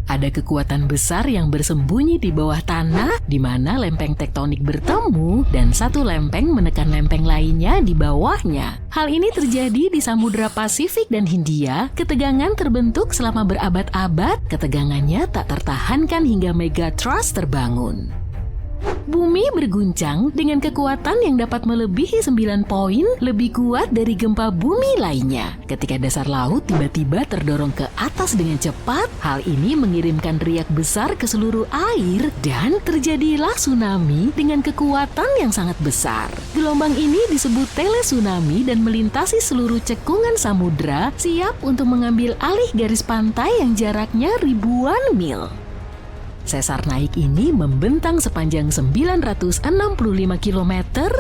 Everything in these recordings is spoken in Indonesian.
Ada kekuatan besar yang bersembunyi di bawah tanah, di mana lempeng tektonik bertemu dan satu lempeng menekan lempeng lainnya di bawahnya. Hal ini terjadi di Samudra Pasifik dan Hindia. Ketegangan terbentuk selama berabad-abad. Ketegangannya tak tertahankan hingga megatrust terbangun. Bumi berguncang dengan kekuatan yang dapat melebihi 9 poin lebih kuat dari gempa bumi lainnya. Ketika dasar laut tiba-tiba terdorong ke atas dengan cepat, hal ini mengirimkan riak besar ke seluruh air dan terjadilah tsunami dengan kekuatan yang sangat besar. Gelombang ini disebut tele-tsunami dan melintasi seluruh cekungan samudra, siap untuk mengambil alih garis pantai yang jaraknya ribuan mil. Sesar naik ini membentang sepanjang 965 km.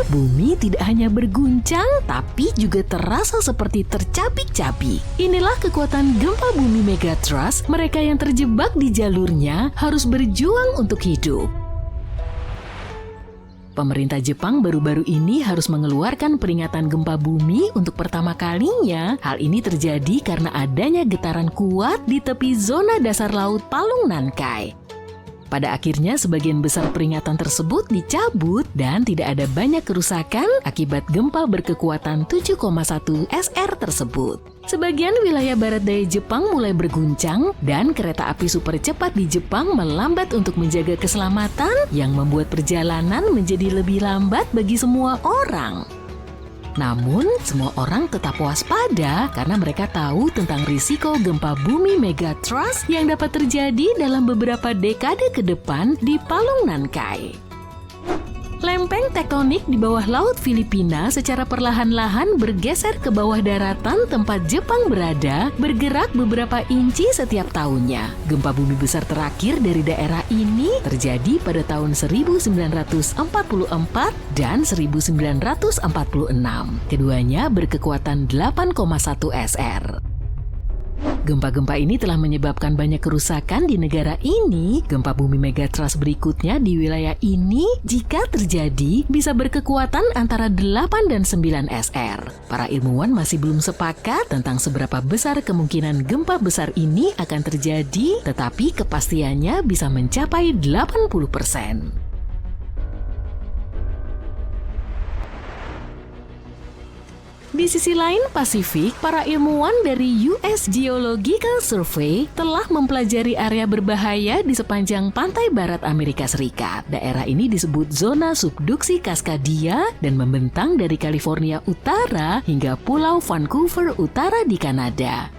Bumi tidak hanya berguncang, tapi juga terasa seperti tercabik-cabik. Inilah kekuatan gempa bumi megatrust. Mereka yang terjebak di jalurnya harus berjuang untuk hidup. Pemerintah Jepang baru-baru ini harus mengeluarkan peringatan gempa bumi untuk pertama kalinya. Hal ini terjadi karena adanya getaran kuat di tepi zona dasar laut Palung Nankai. Pada akhirnya sebagian besar peringatan tersebut dicabut dan tidak ada banyak kerusakan akibat gempa berkekuatan 7,1 SR tersebut. Sebagian wilayah barat daya Jepang mulai berguncang dan kereta api super cepat di Jepang melambat untuk menjaga keselamatan yang membuat perjalanan menjadi lebih lambat bagi semua orang. Namun, semua orang tetap waspada karena mereka tahu tentang risiko gempa bumi megatrust yang dapat terjadi dalam beberapa dekade ke depan di Palung Nankai. Lempeng tektonik di bawah laut Filipina secara perlahan-lahan bergeser ke bawah daratan tempat Jepang berada, bergerak beberapa inci setiap tahunnya. Gempa bumi besar terakhir dari daerah ini terjadi pada tahun 1944 dan 1946. Keduanya berkekuatan 8,1 SR. Gempa-gempa ini telah menyebabkan banyak kerusakan di negara ini. Gempa bumi megatrust berikutnya di wilayah ini, jika terjadi, bisa berkekuatan antara 8 dan 9 SR. Para ilmuwan masih belum sepakat tentang seberapa besar kemungkinan gempa besar ini akan terjadi, tetapi kepastiannya bisa mencapai 80%. Di sisi lain Pasifik, para ilmuwan dari US Geological Survey telah mempelajari area berbahaya di sepanjang pantai barat Amerika Serikat. Daerah ini disebut zona subduksi Cascadia dan membentang dari California Utara hingga Pulau Vancouver Utara di Kanada.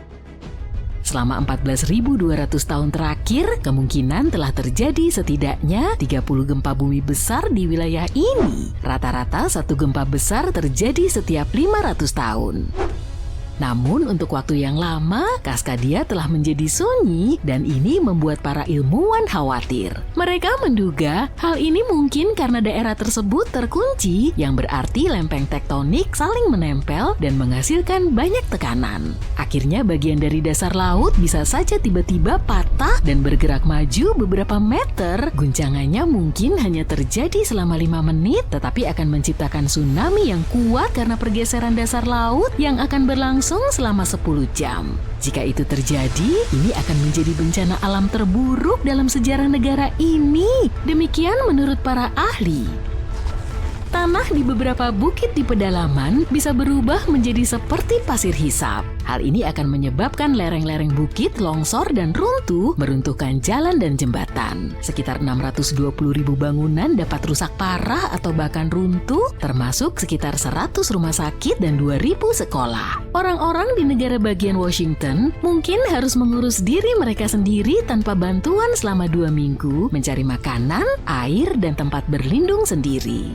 Selama 14.200 tahun terakhir, kemungkinan telah terjadi setidaknya 30 gempa bumi besar di wilayah ini. Rata-rata satu gempa besar terjadi setiap 500 tahun. Namun untuk waktu yang lama, Cascadia telah menjadi sunyi dan ini membuat para ilmuwan khawatir. Mereka menduga hal ini mungkin karena daerah tersebut terkunci, yang berarti lempeng tektonik saling menempel dan menghasilkan banyak tekanan. Akhirnya bagian dari dasar laut bisa saja tiba-tiba patah dan bergerak maju beberapa meter. Guncangannya mungkin hanya terjadi selama 5 menit, tetapi akan menciptakan tsunami yang kuat karena pergeseran dasar laut yang akan berlangsung selama 10 jam. Jika itu terjadi, ini akan menjadi bencana alam terburuk dalam sejarah negara ini. Demikian menurut para ahli. Tanah di beberapa bukit di pedalaman bisa berubah menjadi seperti pasir hisap. Hal ini akan menyebabkan lereng-lereng bukit longsor dan runtuh, meruntuhkan jalan dan jembatan. Sekitar 620.000 bangunan dapat rusak parah atau bahkan runtuh, termasuk sekitar 100 rumah sakit dan 2.000 sekolah. Orang-orang di negara bagian Washington mungkin harus mengurus diri mereka sendiri tanpa bantuan selama 2 minggu, mencari makanan, air, dan tempat berlindung sendiri.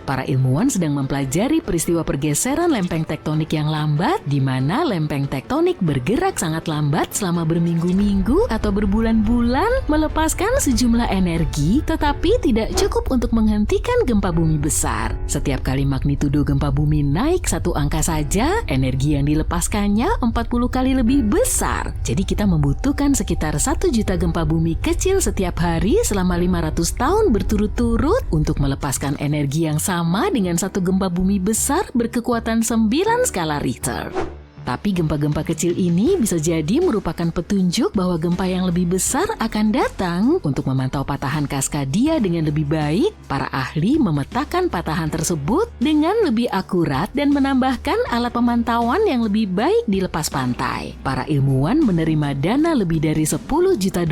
Para ilmuwan sedang mempelajari peristiwa pergeseran lempeng tektonik yang lambat, di mana lempeng tektonik bergerak sangat lambat selama berminggu-minggu atau berbulan-bulan, melepaskan sejumlah energi, tetapi tidak cukup untuk menghentikan gempa bumi besar. Setiap kali magnitudo gempa bumi naik 1 angka saja, energi yang dilepaskannya 40 kali lebih besar. Jadi kita membutuhkan sekitar 1 juta gempa bumi kecil setiap hari selama 500 tahun berturut-turut untuk melepaskan energi yang sama dengan 1 gempa bumi besar berkekuatan 9 skala Richter. Tapi gempa-gempa kecil ini bisa jadi merupakan petunjuk bahwa gempa yang lebih besar akan datang. Untuk memantau patahan Kaskadia dengan lebih baik, para ahli memetakan patahan tersebut dengan lebih akurat dan menambahkan alat pemantauan yang lebih baik di lepas pantai. Para ilmuwan menerima dana lebih dari $10 juta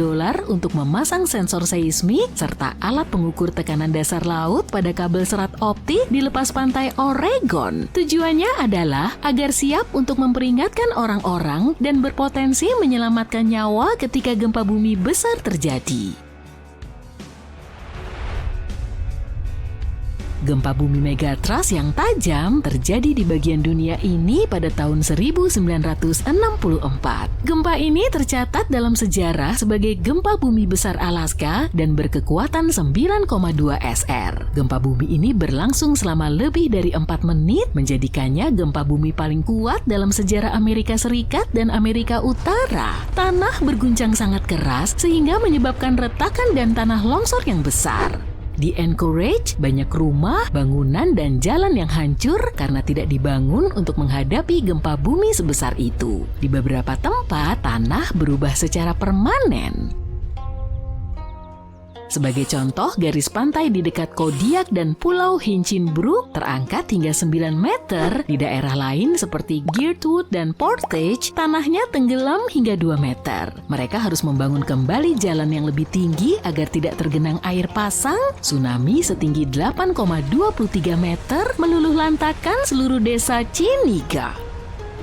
untuk memasang sensor seismik serta alat pengukur tekanan dasar laut pada kabel serat optik di lepas pantai Oregon. Tujuannya adalah agar siap untuk memperingatkan orang-orang dan berpotensi menyelamatkan nyawa ketika gempa bumi besar terjadi. Gempa bumi Megatrust yang tajam terjadi di bagian dunia ini pada tahun 1964. Gempa ini tercatat dalam sejarah sebagai gempa bumi besar Alaska dan berkekuatan 9,2 SR. Gempa bumi ini berlangsung selama lebih dari 4 menit, menjadikannya gempa bumi paling kuat dalam sejarah Amerika Serikat dan Amerika Utara. Tanah berguncang sangat keras sehingga menyebabkan retakan dan tanah longsor yang besar. Di Anchorage, banyak rumah, bangunan, dan jalan yang hancur karena tidak dibangun untuk menghadapi gempa bumi sebesar itu. Di beberapa tempat, tanah berubah secara permanen. Sebagai contoh, garis pantai di dekat Kodiak dan Pulau Hinchinbrook terangkat hingga 9 meter. Di daerah lain seperti Girdwood dan Portage, tanahnya tenggelam hingga 2 meter. Mereka harus membangun kembali jalan yang lebih tinggi agar tidak tergenang air pasang. Tsunami setinggi 8,23 meter meluluh lantakkan seluruh desa Chiniga.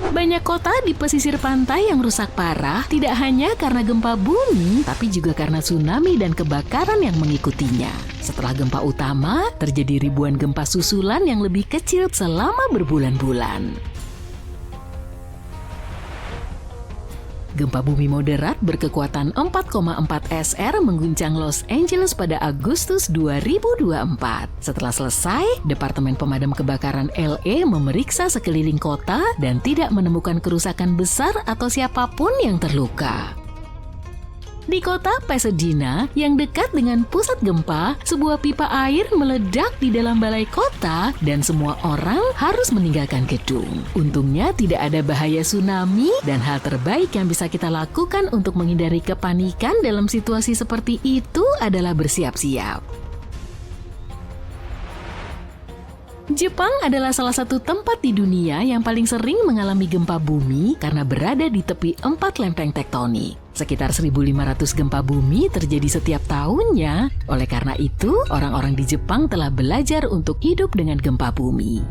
Banyak kota di pesisir pantai yang rusak parah tidak hanya karena gempa bumi, tapi juga karena tsunami dan kebakaran yang mengikutinya. Setelah gempa utama, terjadi ribuan gempa susulan yang lebih kecil selama berbulan-bulan. Gempa bumi moderat berkekuatan 4,4 SR mengguncang Los Angeles pada Agustus 2024. Setelah selesai, Departemen Pemadam Kebakaran LA memeriksa sekeliling kota dan tidak menemukan kerusakan besar atau siapapun yang terluka. Di kota Pasadena, yang dekat dengan pusat gempa, sebuah pipa air meledak di dalam balai kota dan semua orang harus meninggalkan gedung. Untungnya tidak ada bahaya tsunami dan hal terbaik yang bisa kita lakukan untuk menghindari kepanikan dalam situasi seperti itu adalah bersiap-siap. Jepang adalah salah satu tempat di dunia yang paling sering mengalami gempa bumi karena berada di tepi 4 lempeng tektonik. Sekitar 1.500 gempa bumi terjadi setiap tahunnya. Oleh karena itu, orang-orang di Jepang telah belajar untuk hidup dengan gempa bumi.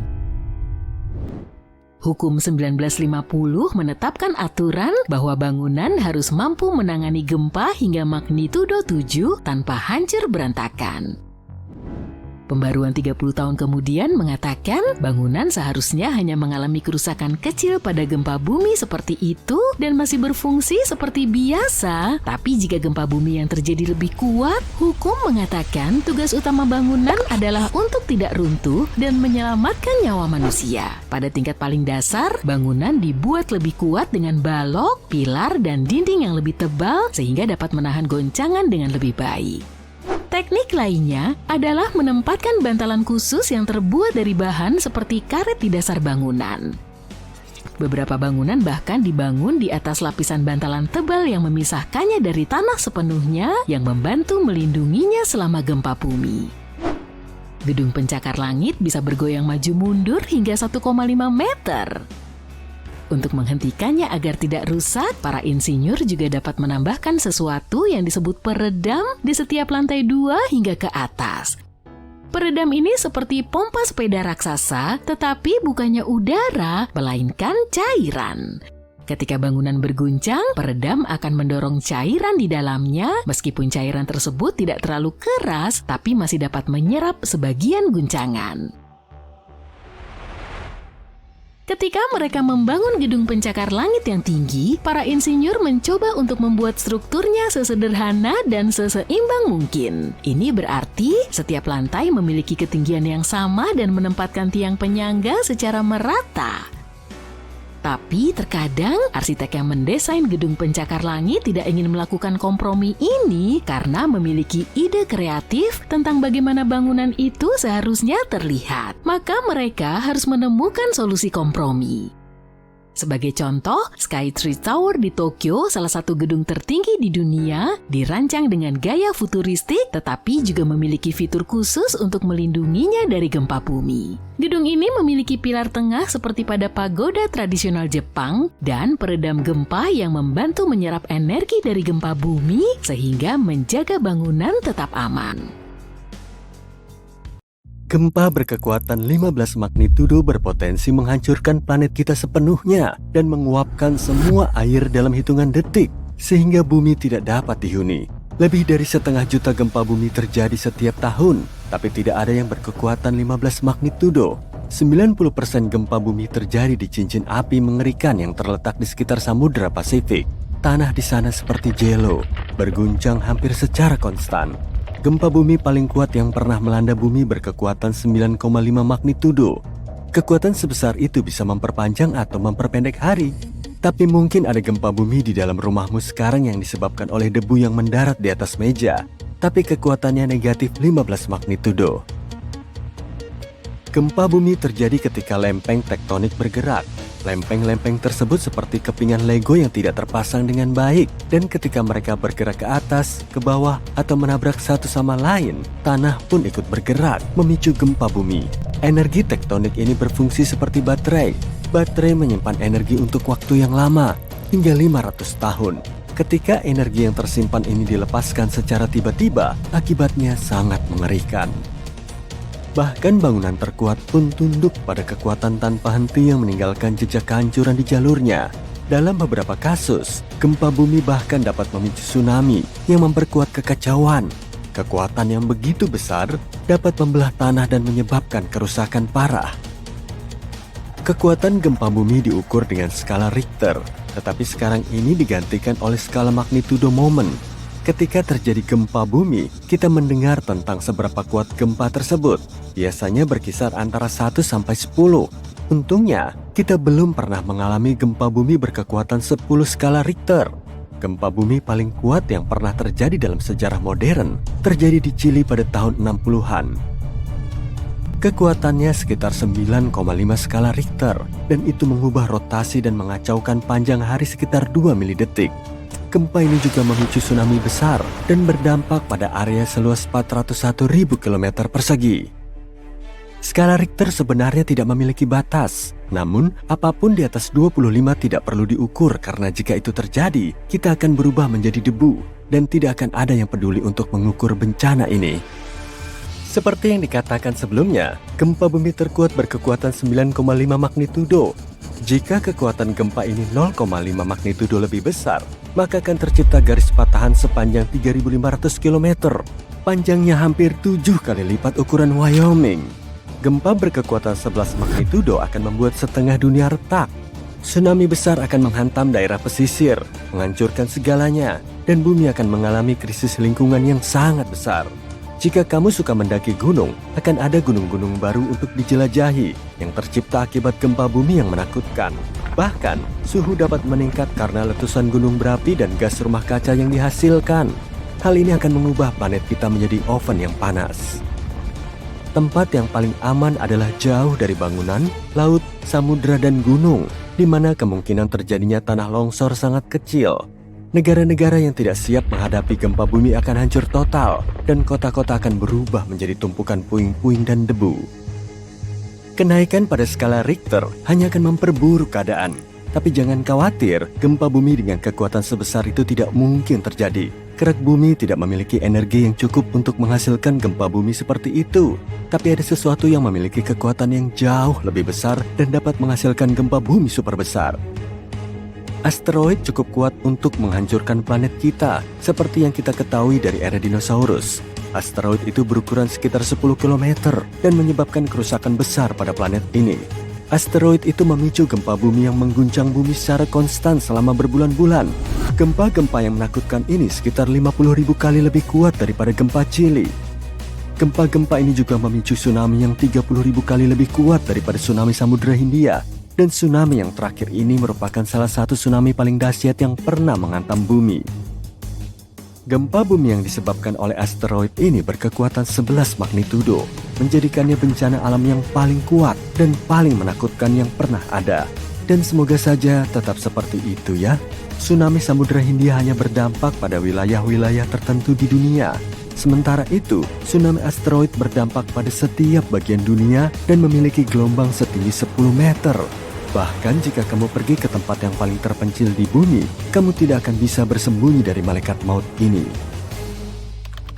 Hukum 1950 menetapkan aturan bahwa bangunan harus mampu menangani gempa hingga magnitudo 7 tanpa hancur berantakan. Pembaruan 30 tahun kemudian mengatakan bangunan seharusnya hanya mengalami kerusakan kecil pada gempa bumi seperti itu dan masih berfungsi seperti biasa. Tapi jika gempa bumi yang terjadi lebih kuat, hukum mengatakan tugas utama bangunan adalah untuk tidak runtuh dan menyelamatkan nyawa manusia. Pada tingkat paling dasar, bangunan dibuat lebih kuat dengan balok, pilar, dan dinding yang lebih tebal sehingga dapat menahan goncangan dengan lebih baik. Teknik lainnya adalah menempatkan bantalan khusus yang terbuat dari bahan seperti karet di dasar bangunan. Beberapa bangunan bahkan dibangun di atas lapisan bantalan tebal yang memisahkannya dari tanah sepenuhnya yang membantu melindunginya selama gempa bumi. Gedung pencakar langit bisa bergoyang maju mundur hingga 1,5 meter. Untuk menghentikannya agar tidak rusak, para insinyur juga dapat menambahkan sesuatu yang disebut peredam di setiap lantai 2 hingga ke atas. Peredam ini seperti pompa sepeda raksasa, tetapi bukannya udara, melainkan cairan. Ketika bangunan berguncang, peredam akan mendorong cairan di dalamnya, meskipun cairan tersebut tidak terlalu keras, tapi masih dapat menyerap sebagian guncangan. Ketika mereka membangun gedung pencakar langit yang tinggi, para insinyur mencoba untuk membuat strukturnya sesederhana dan seseimbang mungkin. Ini berarti setiap lantai memiliki ketinggian yang sama dan menempatkan tiang penyangga secara merata. Tapi terkadang arsitek yang mendesain gedung pencakar langit tidak ingin melakukan kompromi ini karena memiliki ide kreatif tentang bagaimana bangunan itu seharusnya terlihat. Maka mereka harus menemukan solusi kompromi. Sebagai contoh, Skytree Tower di Tokyo, salah satu gedung tertinggi di dunia, dirancang dengan gaya futuristik tetapi juga memiliki fitur khusus untuk melindunginya dari gempa bumi. Gedung ini memiliki pilar tengah seperti pada pagoda tradisional Jepang dan peredam gempa yang membantu menyerap energi dari gempa bumi sehingga menjaga bangunan tetap aman. Gempa berkekuatan 15 magnitudo berpotensi menghancurkan planet kita sepenuhnya dan menguapkan semua air dalam hitungan detik, sehingga bumi tidak dapat dihuni. Lebih dari 1,5 juta gempa bumi terjadi setiap tahun, tapi tidak ada yang berkekuatan 15 magnitudo. 90% gempa bumi terjadi di cincin api mengerikan yang terletak di sekitar Samudra Pasifik. Tanah di sana seperti jelo, berguncang hampir secara konstan. Gempa bumi paling kuat yang pernah melanda bumi berkekuatan 9,5 magnitudo. Kekuatan sebesar itu bisa memperpanjang atau memperpendek hari. Tapi mungkin ada gempa bumi di dalam rumahmu sekarang yang disebabkan oleh debu yang mendarat di atas meja. Tapi kekuatannya negatif 15 magnitudo. Gempa bumi terjadi ketika lempeng tektonik bergerak. Lempeng-lempeng tersebut seperti kepingan Lego yang tidak terpasang dengan baik, dan ketika mereka bergerak ke atas, ke bawah, atau menabrak satu sama lain, tanah pun ikut bergerak, memicu gempa bumi. Energi tektonik ini berfungsi seperti baterai. Baterai menyimpan energi untuk waktu yang lama, hingga 500 tahun. Ketika energi yang tersimpan ini dilepaskan secara tiba-tiba, akibatnya sangat mengerikan. Bahkan bangunan terkuat pun tunduk pada kekuatan tanpa henti yang meninggalkan jejak kehancuran di jalurnya. Dalam beberapa kasus, gempa bumi bahkan dapat memicu tsunami yang memperkuat kekacauan. Kekuatan yang begitu besar dapat membelah tanah dan menyebabkan kerusakan parah. Kekuatan gempa bumi diukur dengan skala Richter, tetapi sekarang ini digantikan oleh skala magnitudo moment. Ketika terjadi gempa bumi, kita mendengar tentang seberapa kuat gempa tersebut. Biasanya berkisar antara 1 sampai 10. Untungnya, kita belum pernah mengalami gempa bumi berkekuatan 10 skala Richter. Gempa bumi paling kuat yang pernah terjadi dalam sejarah modern terjadi di Chili pada tahun 60-an. Kekuatannya sekitar 9,5 skala Richter, dan itu mengubah rotasi dan mengacaukan panjang hari sekitar 2 milidetik. Gempa ini juga memicu tsunami besar dan berdampak pada area seluas 401.000 km persegi. Skala Richter sebenarnya tidak memiliki batas, namun apapun di atas 25 tidak perlu diukur karena jika itu terjadi, kita akan berubah menjadi debu dan tidak akan ada yang peduli untuk mengukur bencana ini. Seperti yang dikatakan sebelumnya, gempa bumi terkuat berkekuatan 9,5 magnitudo. Jika kekuatan gempa ini 0,5 magnitudo lebih besar, maka akan tercipta garis patahan sepanjang 3.500 km. Panjangnya hampir 7 kali lipat ukuran Wyoming. Gempa berkekuatan 11 magnitudo akan membuat setengah dunia retak. Tsunami besar akan menghantam daerah pesisir, menghancurkan segalanya, dan bumi akan mengalami krisis lingkungan yang sangat besar. Jika kamu suka mendaki gunung, akan ada gunung-gunung baru untuk dijelajahi yang tercipta akibat gempa bumi yang menakutkan. Bahkan, suhu dapat meningkat karena letusan gunung berapi dan gas rumah kaca yang dihasilkan. Hal ini akan mengubah planet kita menjadi oven yang panas. Tempat yang paling aman adalah jauh dari bangunan, laut, samudra, dan gunung, di mana kemungkinan terjadinya tanah longsor sangat kecil. Negara-negara yang tidak siap menghadapi gempa bumi akan hancur total, dan kota-kota akan berubah menjadi tumpukan puing-puing dan debu. Kenaikan pada skala Richter hanya akan memperburuk keadaan. Tapi jangan khawatir, gempa bumi dengan kekuatan sebesar itu tidak mungkin terjadi. Kerak bumi tidak memiliki energi yang cukup untuk menghasilkan gempa bumi seperti itu. Tapi ada sesuatu yang memiliki kekuatan yang jauh lebih besar dan dapat menghasilkan gempa bumi super besar. Asteroid cukup kuat untuk menghancurkan planet kita, seperti yang kita ketahui dari era dinosaurus. Asteroid itu berukuran sekitar 10 km dan menyebabkan kerusakan besar pada planet ini. Asteroid itu memicu gempa bumi yang mengguncang bumi secara konstan selama berbulan-bulan. Gempa-gempa yang menakutkan ini sekitar 50.000 kali lebih kuat daripada gempa Chili. Gempa-gempa ini juga memicu tsunami yang 30.000 kali lebih kuat daripada tsunami Samudra Hindia. Dan tsunami yang terakhir ini merupakan salah satu tsunami paling dahsyat yang pernah menghantam bumi. Gempa bumi yang disebabkan oleh asteroid ini berkekuatan 11 magnitudo, menjadikannya bencana alam yang paling kuat dan paling menakutkan yang pernah ada. Dan semoga saja tetap seperti itu ya. Tsunami Samudra Hindia hanya berdampak pada wilayah-wilayah tertentu di dunia. Sementara itu, tsunami asteroid berdampak pada setiap bagian dunia dan memiliki gelombang setinggi 10 meter. Bahkan jika kamu pergi ke tempat yang paling terpencil di bumi, kamu tidak akan bisa bersembunyi dari malaikat maut ini.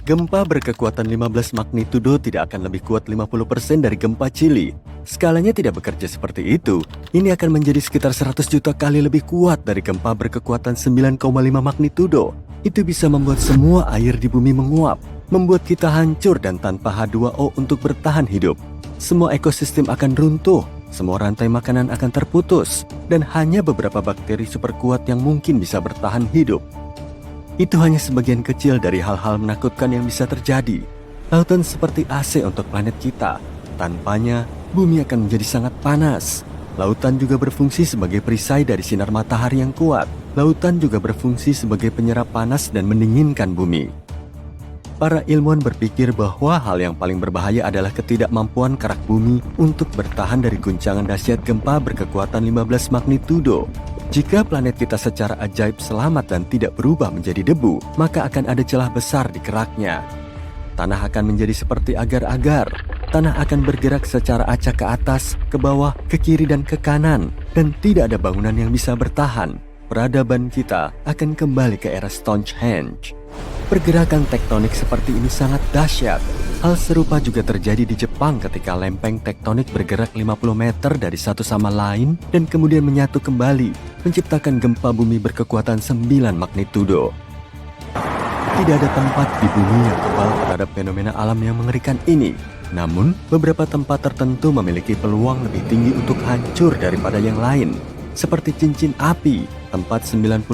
Gempa berkekuatan 15 magnitudo tidak akan lebih kuat 50% dari gempa Chili. Skalanya tidak bekerja seperti itu. Ini akan menjadi sekitar 100 juta kali lebih kuat dari gempa berkekuatan 9,5 magnitudo. Itu bisa membuat semua air di bumi menguap, membuat kita hancur dan tanpa H2O untuk bertahan hidup. Semua ekosistem akan runtuh, semua rantai makanan akan terputus, dan hanya beberapa bakteri super kuat yang mungkin bisa bertahan hidup. Itu hanya sebagian kecil dari hal-hal menakutkan yang bisa terjadi. Lautan seperti AC untuk planet kita. Tanpanya, bumi akan menjadi sangat panas. Lautan juga berfungsi sebagai perisai dari sinar matahari yang kuat. Lautan juga berfungsi sebagai penyerap panas dan mendinginkan bumi. Para ilmuwan berpikir bahwa hal yang paling berbahaya adalah ketidakmampuan kerak bumi untuk bertahan dari guncangan dahsyat gempa berkekuatan 15 magnitudo. Jika planet kita secara ajaib selamat dan tidak berubah menjadi debu, maka akan ada celah besar di keraknya. Tanah akan menjadi seperti agar-agar. Tanah akan bergerak secara acak ke atas, ke bawah, ke kiri dan ke kanan, dan tidak ada bangunan yang bisa bertahan. Peradaban kita akan kembali ke era Stonehenge. Pergerakan tektonik seperti ini sangat dahsyat. Hal serupa juga terjadi di Jepang ketika lempeng tektonik bergerak 50 meter dari satu sama lain dan kemudian menyatu kembali, menciptakan gempa bumi berkekuatan 9 magnitudo. Tidak ada tempat di bumi yang kebal terhadap fenomena alam yang mengerikan ini. Namun, beberapa tempat tertentu memiliki peluang lebih tinggi untuk hancur daripada yang lain. Seperti cincin api, tempat 90%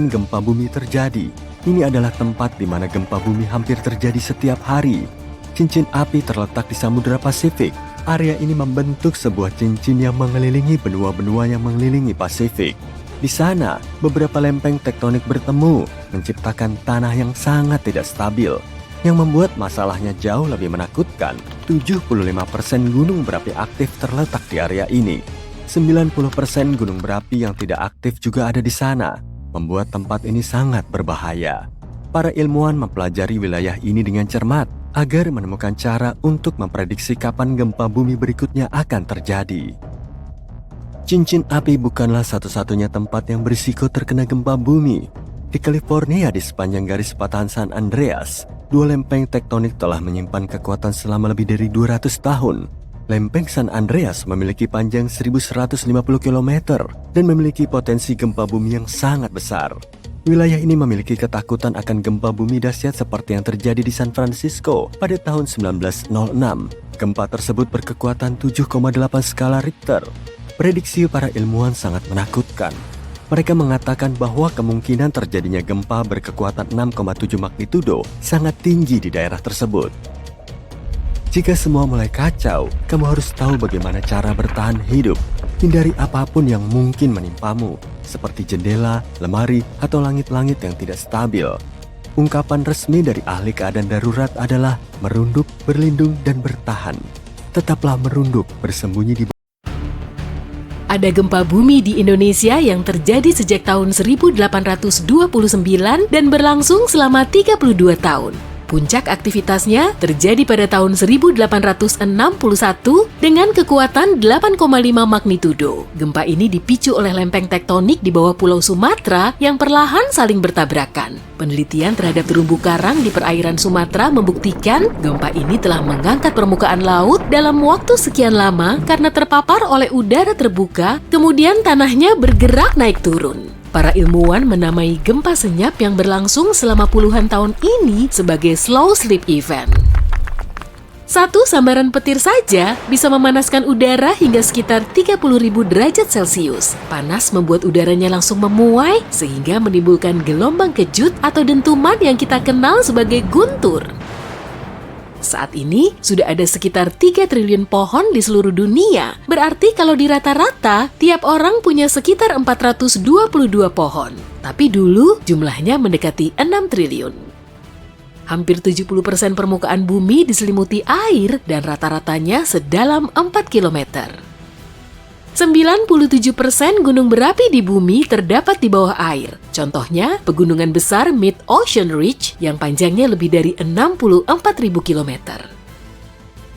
gempa bumi terjadi. Ini adalah tempat di mana gempa bumi hampir terjadi setiap hari. Cincin api terletak di Samudra Pasifik. Area ini membentuk sebuah cincin yang mengelilingi benua-benua yang mengelilingi Pasifik. Di sana, beberapa lempeng tektonik bertemu, menciptakan tanah yang sangat tidak stabil, yang membuat masalahnya jauh lebih menakutkan. 75% gunung berapi aktif terletak di area ini. 90% gunung berapi yang tidak aktif juga ada di sana, membuat tempat ini sangat berbahaya. Para ilmuwan mempelajari wilayah ini dengan cermat agar menemukan cara untuk memprediksi kapan gempa bumi berikutnya akan terjadi. Cincin api bukanlah satu-satunya tempat yang berisiko terkena gempa bumi. Di California, di sepanjang garis patahan San Andreas, 2 lempeng tektonik telah menyimpan kekuatan selama lebih dari 200 tahun. Lempeng San Andreas memiliki panjang 1.150 km dan memiliki potensi gempa bumi yang sangat besar. Wilayah ini memiliki ketakutan akan gempa bumi dahsyat seperti yang terjadi di San Francisco pada tahun 1906. Gempa tersebut berkekuatan 7,8 skala Richter. Prediksi para ilmuwan sangat menakutkan. Mereka mengatakan bahwa kemungkinan terjadinya gempa berkekuatan 6,7 magnitudo sangat tinggi di daerah tersebut. Jika semua mulai kacau, kamu harus tahu bagaimana cara bertahan hidup. Hindari apapun yang mungkin menimpamu, seperti jendela, lemari, atau langit-langit yang tidak stabil. Ungkapan resmi dari ahli keadaan darurat adalah merunduk, berlindung, dan bertahan. Tetaplah merunduk, bersembunyi di Ada gempa bumi di Indonesia yang terjadi sejak tahun 1829 dan berlangsung selama 32 tahun. Puncak aktivitasnya terjadi pada tahun 1861 dengan kekuatan 8,5 magnitudo. Gempa ini dipicu oleh lempeng tektonik di bawah Pulau Sumatera yang perlahan saling bertabrakan. Penelitian terhadap terumbu karang di perairan Sumatera membuktikan gempa ini telah mengangkat permukaan laut dalam waktu sekian lama karena terpapar oleh udara terbuka, kemudian tanahnya bergerak naik turun. Para ilmuwan menamai gempa senyap yang berlangsung selama puluhan tahun ini sebagai slow sleep event. Satu sambaran petir saja bisa memanaskan udara hingga sekitar 30.000 derajat Celcius. Panas membuat udaranya langsung memuai sehingga menimbulkan gelombang kejut atau dentuman yang kita kenal sebagai guntur. Saat ini, sudah ada sekitar 3 triliun pohon di seluruh dunia. Berarti kalau dirata-rata, tiap orang punya sekitar 422 pohon. Tapi dulu, jumlahnya mendekati 6 triliun. Hampir 70% permukaan bumi diselimuti air dan rata-ratanya sedalam 4 km. 97% gunung berapi di bumi terdapat di bawah air. Contohnya, pegunungan besar Mid-Ocean Ridge yang panjangnya lebih dari 64.000 km.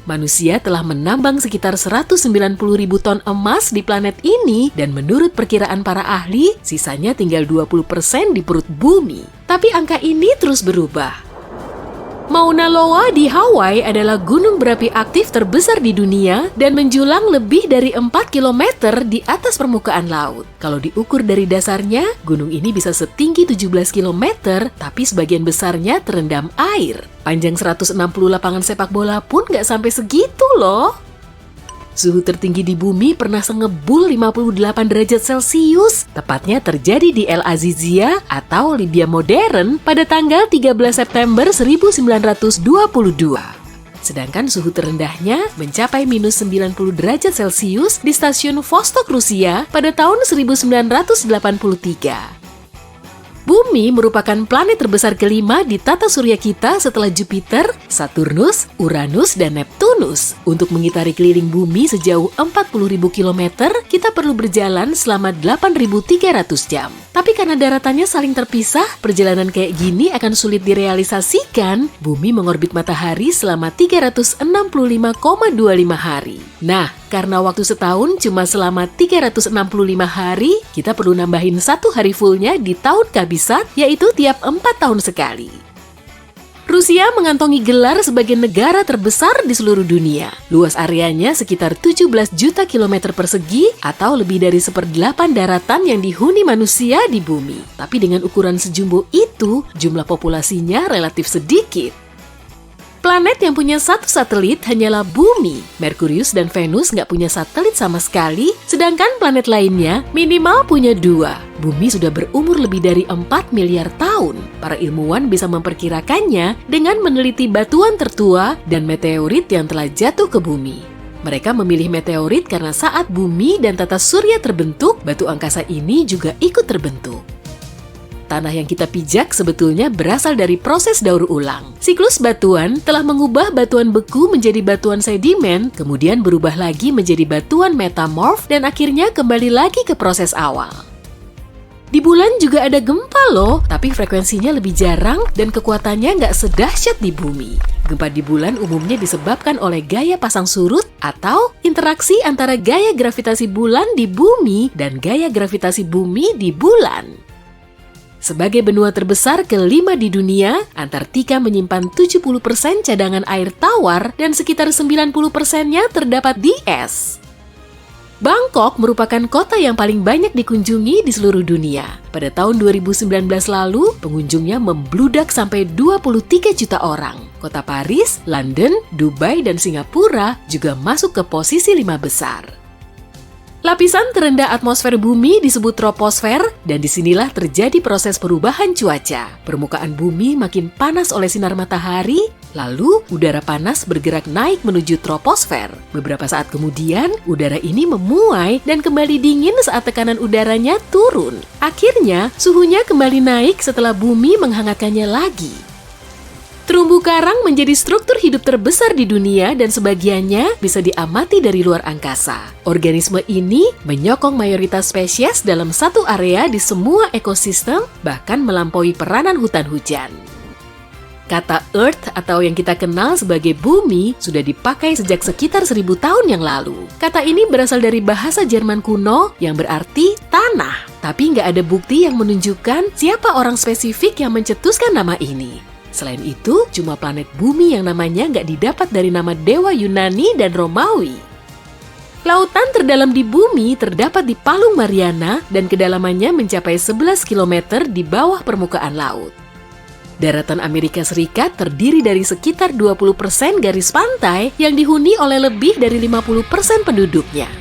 Manusia telah menambang sekitar 190.000 ton emas di planet ini dan menurut perkiraan para ahli, sisanya tinggal 20% di perut bumi. Tapi angka ini terus berubah. Mauna Loa di Hawaii adalah gunung berapi aktif terbesar di dunia dan menjulang lebih dari 4 km di atas permukaan laut. Kalau diukur dari dasarnya, gunung ini bisa setinggi 17 km, tapi sebagian besarnya terendam air. Panjang 160 lapangan sepak bola pun nggak sampai segitu loh. Suhu tertinggi di bumi pernah sengebul 58 derajat Celcius, tepatnya terjadi di El Azizia atau Libya modern pada tanggal 13 September 1922. Sedangkan suhu terendahnya mencapai minus 90 derajat Celcius di stasiun Vostok, Rusia pada tahun 1983. Bumi merupakan planet terbesar kelima di tata surya kita setelah Jupiter, Saturnus, Uranus, dan Neptunus. Untuk mengitari keliling bumi sejauh 40.000 km, kita perlu berjalan selama 8.300 jam. Tapi karena daratannya saling terpisah, perjalanan kayak gini akan sulit direalisasikan. Bumi mengorbit matahari selama 365,25 hari. Nah, karena waktu setahun cuma selama 365 hari, kita perlu nambahin 1 hari fullnya di tahun kabisat, yaitu tiap 4 tahun sekali. Rusia mengantongi gelar sebagai negara terbesar di seluruh dunia. Luas areanya sekitar 17 juta kilometer persegi atau lebih dari 1/8 daratan yang dihuni manusia di bumi. Tapi dengan ukuran sejumbo itu, jumlah populasinya relatif sedikit. Planet yang punya satu satelit hanyalah Bumi. Merkurius dan Venus nggak punya satelit sama sekali, sedangkan planet lainnya minimal punya 2. Bumi sudah berumur lebih dari 4 miliar tahun. Para ilmuwan bisa memperkirakannya dengan meneliti batuan tertua dan meteorit yang telah jatuh ke bumi. Mereka memilih meteorit karena saat bumi dan tata surya terbentuk, batu angkasa ini juga ikut terbentuk. Tanah yang kita pijak sebetulnya berasal dari proses daur ulang. Siklus batuan telah mengubah batuan beku menjadi batuan sedimen, kemudian berubah lagi menjadi batuan metamorf, dan akhirnya kembali lagi ke proses awal. Di bulan juga ada gempa loh, tapi frekuensinya lebih jarang dan kekuatannya nggak sedahsyat di bumi. Gempa di bulan umumnya disebabkan oleh gaya pasang surut atau interaksi antara gaya gravitasi bulan di bumi dan gaya gravitasi bumi di bulan. Sebagai benua terbesar kelima di dunia, Antartika menyimpan 70% cadangan air tawar dan sekitar 90%-nya terdapat di es. Bangkok merupakan kota yang paling banyak dikunjungi di seluruh dunia. Pada tahun 2019 lalu, pengunjungnya membludak sampai 23 juta orang. Kota Paris, London, Dubai, dan Singapura juga masuk ke posisi 5 besar. Lapisan terendah atmosfer bumi disebut troposfer, dan disinilah terjadi proses perubahan cuaca. Permukaan bumi makin panas oleh sinar matahari, lalu udara panas bergerak naik menuju troposfer. Beberapa saat kemudian, udara ini memuai dan kembali dingin saat tekanan udaranya turun. Akhirnya, suhunya kembali naik setelah bumi menghangatkannya lagi. Terumbu karang menjadi struktur hidup terbesar di dunia dan sebagiannya bisa diamati dari luar angkasa. Organisme ini menyokong mayoritas spesies dalam satu area di semua ekosistem, bahkan melampaui peranan hutan hujan. Kata Earth atau yang kita kenal sebagai bumi sudah dipakai sejak sekitar 1000 tahun yang lalu. Kata ini berasal dari bahasa Jerman kuno yang berarti tanah. Tapi nggak ada bukti yang menunjukkan siapa orang spesifik yang mencetuskan nama ini. Selain itu, cuma planet bumi yang namanya nggak didapat dari nama dewa Yunani dan Romawi. Lautan terdalam di bumi terdapat di Palung Mariana dan kedalamannya mencapai 11 km di bawah permukaan laut. Daratan Amerika Serikat terdiri dari sekitar 20% garis pantai yang dihuni oleh lebih dari 50% penduduknya.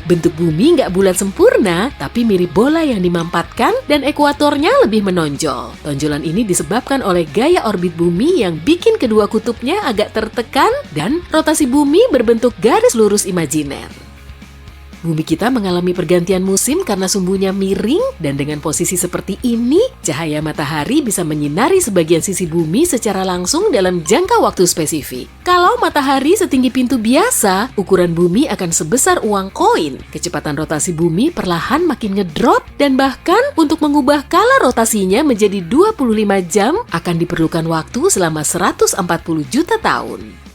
Bentuk bumi nggak bulat sempurna, tapi mirip bola yang dimampatkan dan ekuatornya lebih menonjol. Tonjolan ini disebabkan oleh gaya orbit bumi yang bikin kedua kutubnya agak tertekan dan rotasi bumi berbentuk garis lurus imajiner. Bumi kita mengalami pergantian musim karena sumbunya miring, dan dengan posisi seperti ini, cahaya matahari bisa menyinari sebagian sisi bumi secara langsung dalam jangka waktu spesifik. Kalau matahari setinggi pintu biasa, ukuran bumi akan sebesar uang koin. Kecepatan rotasi bumi perlahan makin ngedrop, dan bahkan untuk mengubah kala rotasinya menjadi 25 jam akan diperlukan waktu selama 140 juta tahun.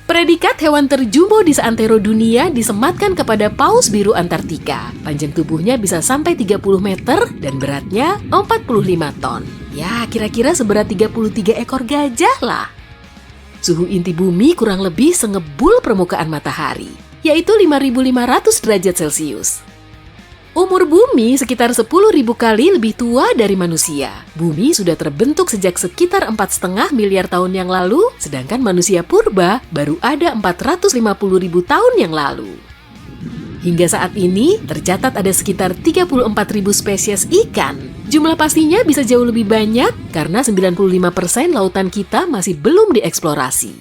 Predikat hewan terjumbo di seantero dunia disematkan kepada paus biru Antartika. Panjang tubuhnya bisa sampai 30 meter dan beratnya 45 ton. Ya, kira-kira seberat 33 ekor gajah lah. Suhu inti bumi kurang lebih sengebul permukaan matahari, yaitu 5.500 derajat Celcius. Umur bumi sekitar 10.000 kali lebih tua dari manusia. Bumi sudah terbentuk sejak sekitar 4,5 miliar tahun yang lalu, sedangkan manusia purba baru ada 450.000 tahun yang lalu. Hingga saat ini, tercatat ada sekitar 34.000 spesies ikan. Jumlah pastinya bisa jauh lebih banyak karena 95% lautan kita masih belum dieksplorasi.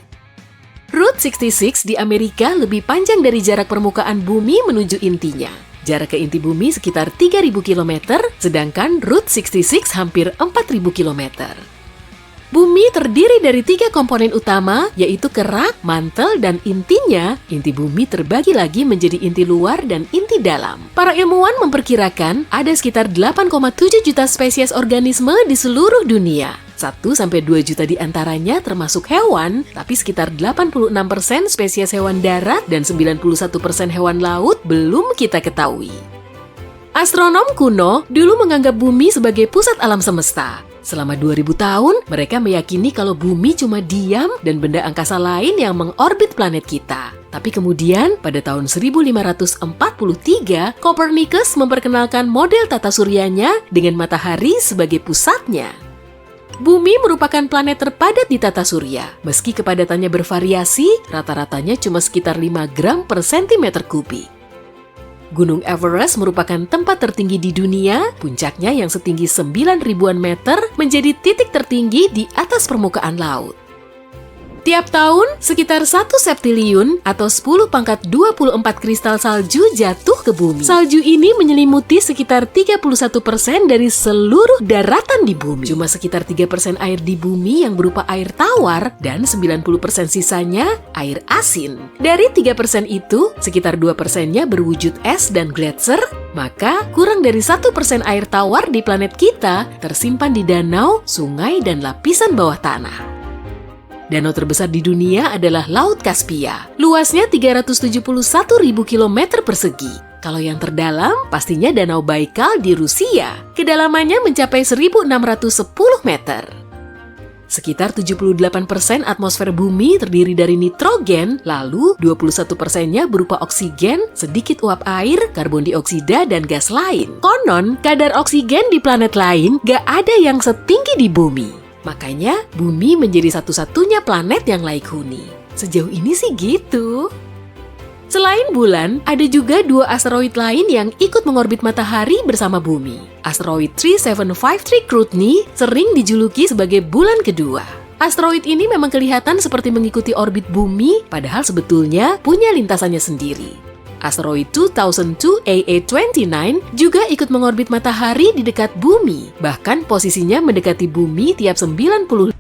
Route 66 di Amerika lebih panjang dari jarak permukaan bumi menuju intinya. Jarak ke inti bumi sekitar 3.000 km, sedangkan Route 66 hampir 4.000 km. Bumi terdiri dari 3 komponen utama, yaitu kerak, mantel, dan intinya. Inti bumi terbagi lagi menjadi inti luar dan inti dalam. Para ilmuwan memperkirakan ada sekitar 8,7 juta spesies organisme di seluruh dunia. 1-2 juta di antaranya termasuk hewan, tapi sekitar 86% spesies hewan darat dan 91% hewan laut belum kita ketahui. Astronom kuno dulu menganggap bumi sebagai pusat alam semesta. Selama 2000 tahun, mereka meyakini kalau bumi cuma diam dan benda angkasa lain yang mengorbit planet kita. Tapi kemudian, pada tahun 1543, Copernicus memperkenalkan model tata suryanya dengan matahari sebagai pusatnya. Bumi merupakan planet terpadat di tata surya. Meski kepadatannya bervariasi, rata-ratanya cuma sekitar 5 gram per sentimeter kubik. Gunung Everest merupakan tempat tertinggi di dunia. Puncaknya yang setinggi 9.000-an meter menjadi titik tertinggi di atas permukaan laut. Tiap tahun, sekitar 1 septiliun atau 10⁻24 kristal salju jatuh ke bumi. Salju ini menyelimuti sekitar 31% dari seluruh daratan di bumi. Cuma sekitar 3% air di bumi yang berupa air tawar dan 90% sisanya air asin. Dari 3% itu, sekitar 2%-nya berwujud es dan gletser, maka kurang dari 1% air tawar di planet kita tersimpan di danau, sungai, dan lapisan bawah tanah. Danau terbesar di dunia adalah Laut Kaspia. Luasnya 371.000 km persegi. Kalau yang terdalam, pastinya Danau Baikal di Rusia. Kedalamannya mencapai 1.610 meter. Sekitar 78% atmosfer bumi terdiri dari nitrogen, lalu 21%-nya berupa oksigen, sedikit uap air, karbon dioksida, dan gas lain. Konon, kadar oksigen di planet lain gak ada yang setinggi di bumi. Makanya, bumi menjadi satu-satunya planet yang layak huni. Sejauh ini sih gitu. Selain bulan, ada juga 2 asteroid lain yang ikut mengorbit matahari bersama bumi. Asteroid 3753 Cruithne sering dijuluki sebagai bulan kedua. Asteroid ini memang kelihatan seperti mengikuti orbit bumi, padahal sebetulnya punya lintasannya sendiri. Asteroid 2002 AA29 juga ikut mengorbit matahari di dekat bumi, bahkan posisinya mendekati bumi tiap 90.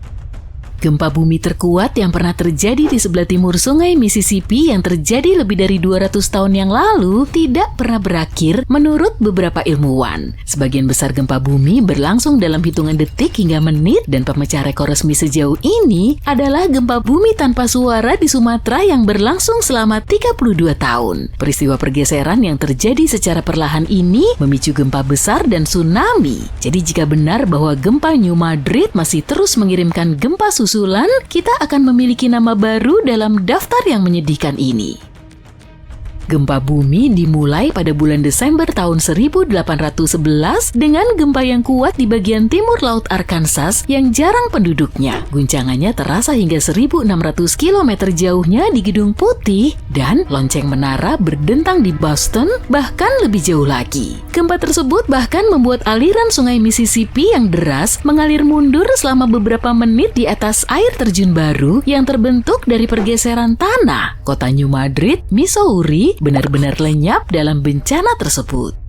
Gempa bumi terkuat yang pernah terjadi di sebelah timur sungai Mississippi yang terjadi lebih dari 200 tahun yang lalu tidak pernah berakhir menurut beberapa ilmuwan. Sebagian besar gempa bumi berlangsung dalam hitungan detik hingga menit, dan pemecah rekor resmi sejauh ini adalah gempa bumi tanpa suara di Sumatera yang berlangsung selama 32 tahun. Peristiwa pergeseran yang terjadi secara perlahan ini memicu gempa besar dan tsunami. Jadi jika benar bahwa gempa New Madrid masih terus mengirimkan gempa susulan, kita akan memiliki nama baru dalam daftar yang menyedihkan ini. Gempa bumi dimulai pada bulan Desember tahun 1811 dengan gempa yang kuat di bagian timur Laut Arkansas yang jarang penduduknya. Guncangannya terasa hingga 1.600 km jauhnya di Gedung Putih, dan lonceng menara berdentang di Boston, bahkan lebih jauh lagi. Gempa tersebut bahkan membuat aliran sungai Mississippi yang deras mengalir mundur selama beberapa menit di atas air terjun baru yang terbentuk dari pergeseran tanah. Kota New Madrid, Missouri, benar-benar lenyap dalam bencana tersebut.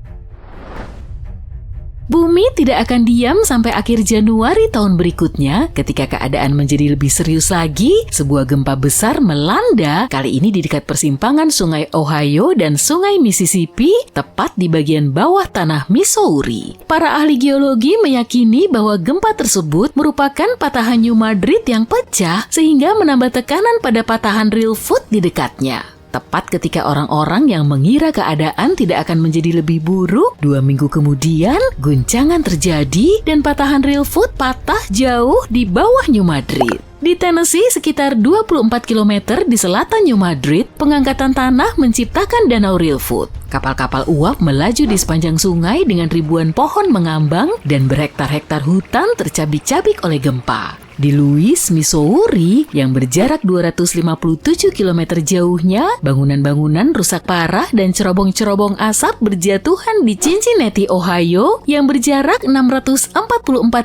Bumi tidak akan diam sampai akhir Januari tahun berikutnya ketika keadaan menjadi lebih serius lagi. Sebuah gempa besar melanda, kali ini di dekat persimpangan Sungai Ohio dan Sungai Mississippi, tepat di bagian bawah tanah Missouri. Para ahli geologi meyakini bahwa gempa tersebut merupakan patahan New Madrid yang pecah sehingga menambah tekanan pada patahan Reelfoot di dekatnya. Tepat ketika orang-orang yang mengira keadaan tidak akan menjadi lebih buruk, 2 minggu kemudian guncangan terjadi dan patahan Reelfoot patah jauh di bawah New Madrid. Di Tennessee, sekitar 24 km di selatan New Madrid, pengangkatan tanah menciptakan danau Reelfoot. Kapal-kapal uap melaju di sepanjang sungai dengan ribuan pohon mengambang dan berhektar-hektar hutan tercabik-cabik oleh gempa. Di Louis, Missouri, yang berjarak 257 km jauhnya, bangunan-bangunan rusak parah dan cerobong-cerobong asap berjatuhan di Cincinnati, Ohio, yang berjarak 644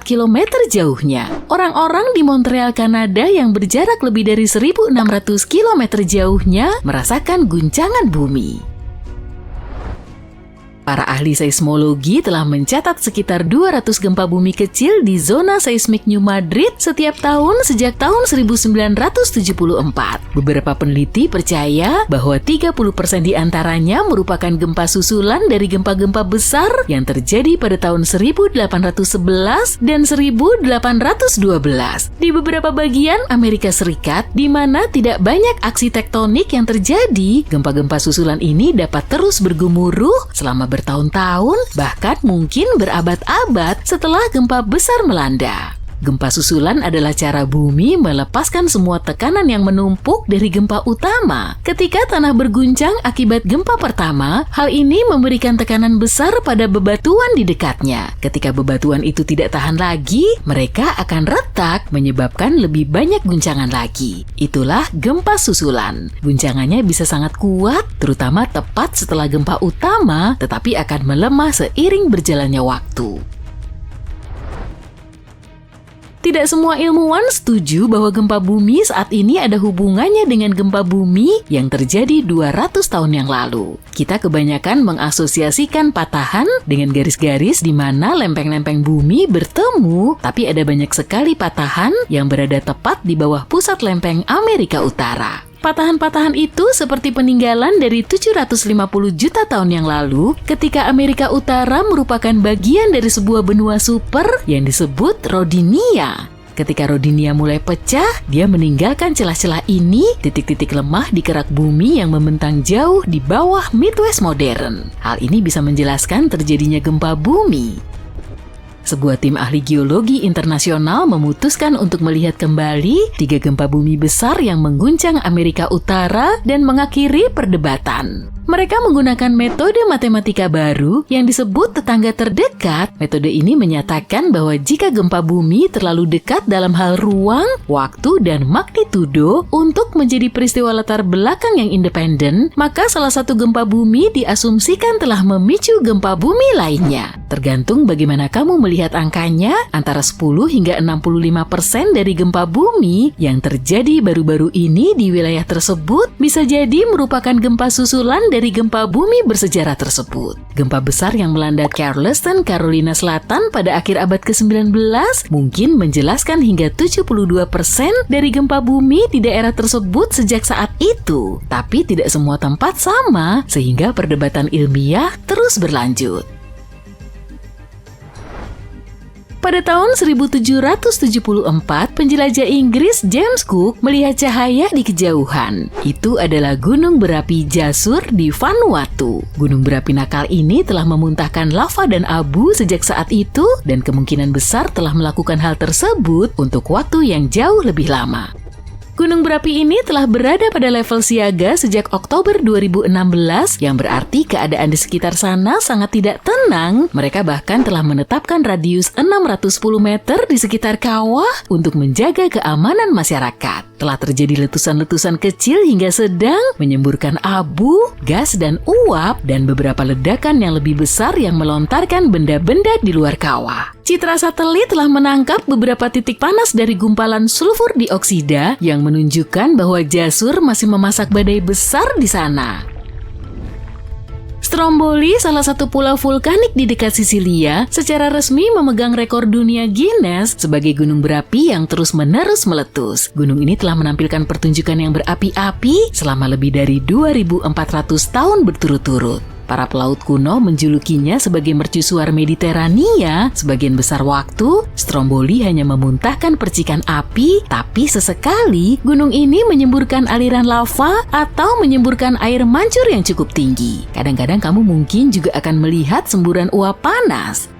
km jauhnya. Orang-orang di Montreal, Kanada, yang berjarak lebih dari 1.600 km jauhnya, merasakan guncangan bumi. Para ahli seismologi telah mencatat sekitar 200 gempa bumi kecil di zona seismik New Madrid setiap tahun sejak tahun 1974. Beberapa peneliti percaya bahwa 30% di antaranya merupakan gempa susulan dari gempa-gempa besar yang terjadi pada tahun 1811 dan 1812 di beberapa bagian Amerika Serikat, di mana tidak banyak aksi tektonik yang terjadi. Gempa-gempa susulan ini dapat terus bergemuruh selama bertahun-tahun, bahkan mungkin berabad-abad setelah gempa besar melanda. Gempa susulan adalah cara bumi melepaskan semua tekanan yang menumpuk dari gempa utama. Ketika tanah berguncang akibat gempa pertama, hal ini memberikan tekanan besar pada bebatuan di dekatnya. Ketika bebatuan itu tidak tahan lagi, mereka akan retak, menyebabkan lebih banyak guncangan lagi. Itulah gempa susulan. Guncangannya bisa sangat kuat, terutama tepat setelah gempa utama, tetapi akan melemah seiring berjalannya waktu. Tidak semua ilmuwan setuju bahwa gempa bumi saat ini ada hubungannya dengan gempa bumi yang terjadi 200 tahun yang lalu. Kita kebanyakan mengasosiasikan patahan dengan garis-garis di mana lempeng-lempeng bumi bertemu, tapi ada banyak sekali patahan yang berada tepat di bawah pusat lempeng Amerika Utara. Patahan-patahan itu seperti peninggalan dari 750 juta tahun yang lalu ketika Amerika Utara merupakan bagian dari sebuah benua super yang disebut Rodinia. Ketika Rodinia mulai pecah, dia meninggalkan celah-celah ini, titik-titik lemah di kerak bumi yang membentang jauh di bawah Midwest modern. Hal ini bisa menjelaskan terjadinya gempa bumi. Sebuah tim ahli geologi internasional memutuskan untuk melihat kembali 3 gempa bumi besar yang mengguncang Amerika Utara dan mengakhiri perdebatan. Mereka menggunakan metode matematika baru yang disebut tetangga terdekat. Metode ini menyatakan bahwa jika gempa bumi terlalu dekat dalam hal ruang, waktu, dan magnitudo untuk menjadi peristiwa latar belakang yang independen, maka salah satu gempa bumi diasumsikan telah memicu gempa bumi lainnya. Tergantung bagaimana kamu melihat angkanya, antara 10 hingga 65% dari gempa bumi yang terjadi baru-baru ini di wilayah tersebut bisa jadi merupakan gempa susulan dari gempa bumi bersejarah tersebut. Gempa besar yang melanda Charleston, Carolina Selatan pada akhir abad ke-19 mungkin menjelaskan hingga 72% dari gempa bumi di daerah tersebut sejak saat itu. Tapi tidak semua tempat sama, sehingga perdebatan ilmiah terus berlanjut. Pada tahun 1774, penjelajah Inggris James Cook melihat cahaya di kejauhan. Itu adalah gunung berapi Jasur di Vanuatu. Gunung berapi nakal ini telah memuntahkan lava dan abu sejak saat itu dan kemungkinan besar telah melakukan hal tersebut untuk waktu yang jauh lebih lama. Gunung berapi ini telah berada pada level siaga sejak Oktober 2016, yang berarti keadaan di sekitar sana sangat tidak tenang. Mereka bahkan telah menetapkan radius 610 meter di sekitar kawah untuk menjaga keamanan masyarakat. Telah terjadi letusan-letusan kecil hingga sedang, menyemburkan abu, gas, dan uap, dan beberapa ledakan yang lebih besar yang melontarkan benda-benda di luar kawah. Citra satelit telah menangkap beberapa titik panas dari gumpalan sulfur dioksida yang menunjukkan bahwa Jasur masih memasak badai besar di sana. Stromboli, salah satu pulau vulkanik di dekat Sisilia, secara resmi memegang rekor dunia Guinness sebagai gunung berapi yang terus-menerus meletus. Gunung ini telah menampilkan pertunjukan yang berapi-api selama lebih dari 2.400 tahun berturut-turut. Para pelaut kuno menjulukinya sebagai mercusuar Mediterania. Sebagian besar waktu, Stromboli hanya memuntahkan percikan api, tapi sesekali gunung ini menyemburkan aliran lava atau menyemburkan air mancur yang cukup tinggi. Kadang-kadang kamu mungkin juga akan melihat semburan uap panas.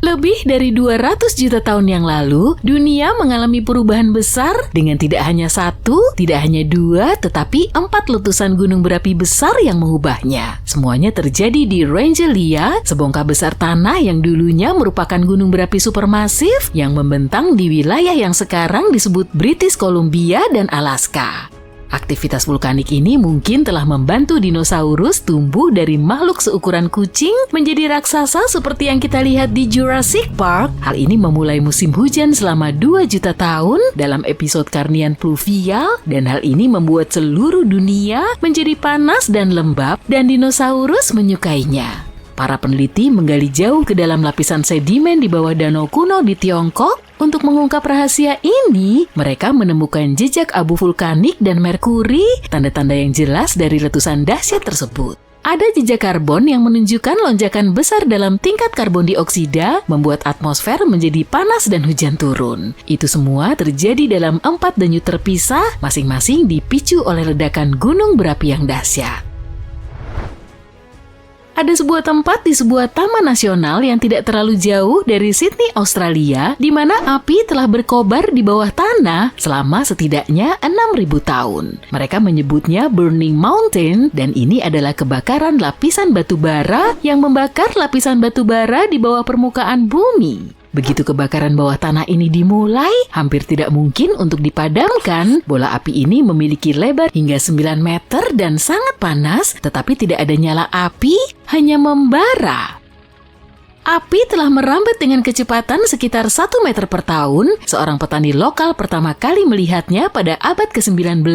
Lebih dari 200 juta tahun yang lalu, dunia mengalami perubahan besar dengan tidak hanya satu, tidak hanya dua, tetapi 4 letusan gunung berapi besar yang mengubahnya. Semuanya terjadi di Rangelia, sebongkah besar tanah yang dulunya merupakan gunung berapi supermasif yang membentang di wilayah yang sekarang disebut British Columbia dan Alaska. Aktivitas vulkanik ini mungkin telah membantu dinosaurus tumbuh dari makhluk seukuran kucing menjadi raksasa seperti yang kita lihat di Jurassic Park. Hal ini memulai musim hujan selama 2 juta tahun dalam episode Carnian Pluvial, dan hal ini membuat seluruh dunia menjadi panas dan lembab dan dinosaurus menyukainya. Para peneliti menggali jauh ke dalam lapisan sedimen di bawah danau kuno di Tiongkok. Untuk mengungkap rahasia ini, mereka menemukan jejak abu vulkanik dan merkuri, tanda-tanda yang jelas dari letusan dahsyat tersebut. Ada jejak karbon yang menunjukkan lonjakan besar dalam tingkat karbon dioksida, membuat atmosfer menjadi panas dan hujan turun. Itu semua terjadi dalam 4 denyut terpisah, masing-masing dipicu oleh ledakan gunung berapi yang dahsyat. Ada sebuah tempat di sebuah taman nasional yang tidak terlalu jauh dari Sydney, Australia, di mana api telah berkobar di bawah tanah selama setidaknya 6.000 tahun. Mereka menyebutnya Burning Mountain, dan ini adalah kebakaran lapisan batu bara yang membakar lapisan batu bara di bawah permukaan bumi. Begitu kebakaran bawah tanah ini dimulai, hampir tidak mungkin untuk dipadamkan. Bola api ini memiliki lebar hingga 9 meter dan sangat panas, tetapi tidak ada nyala api, hanya membara. Api telah merambat dengan kecepatan sekitar 1 meter per tahun. Seorang petani lokal pertama kali melihatnya pada abad ke-19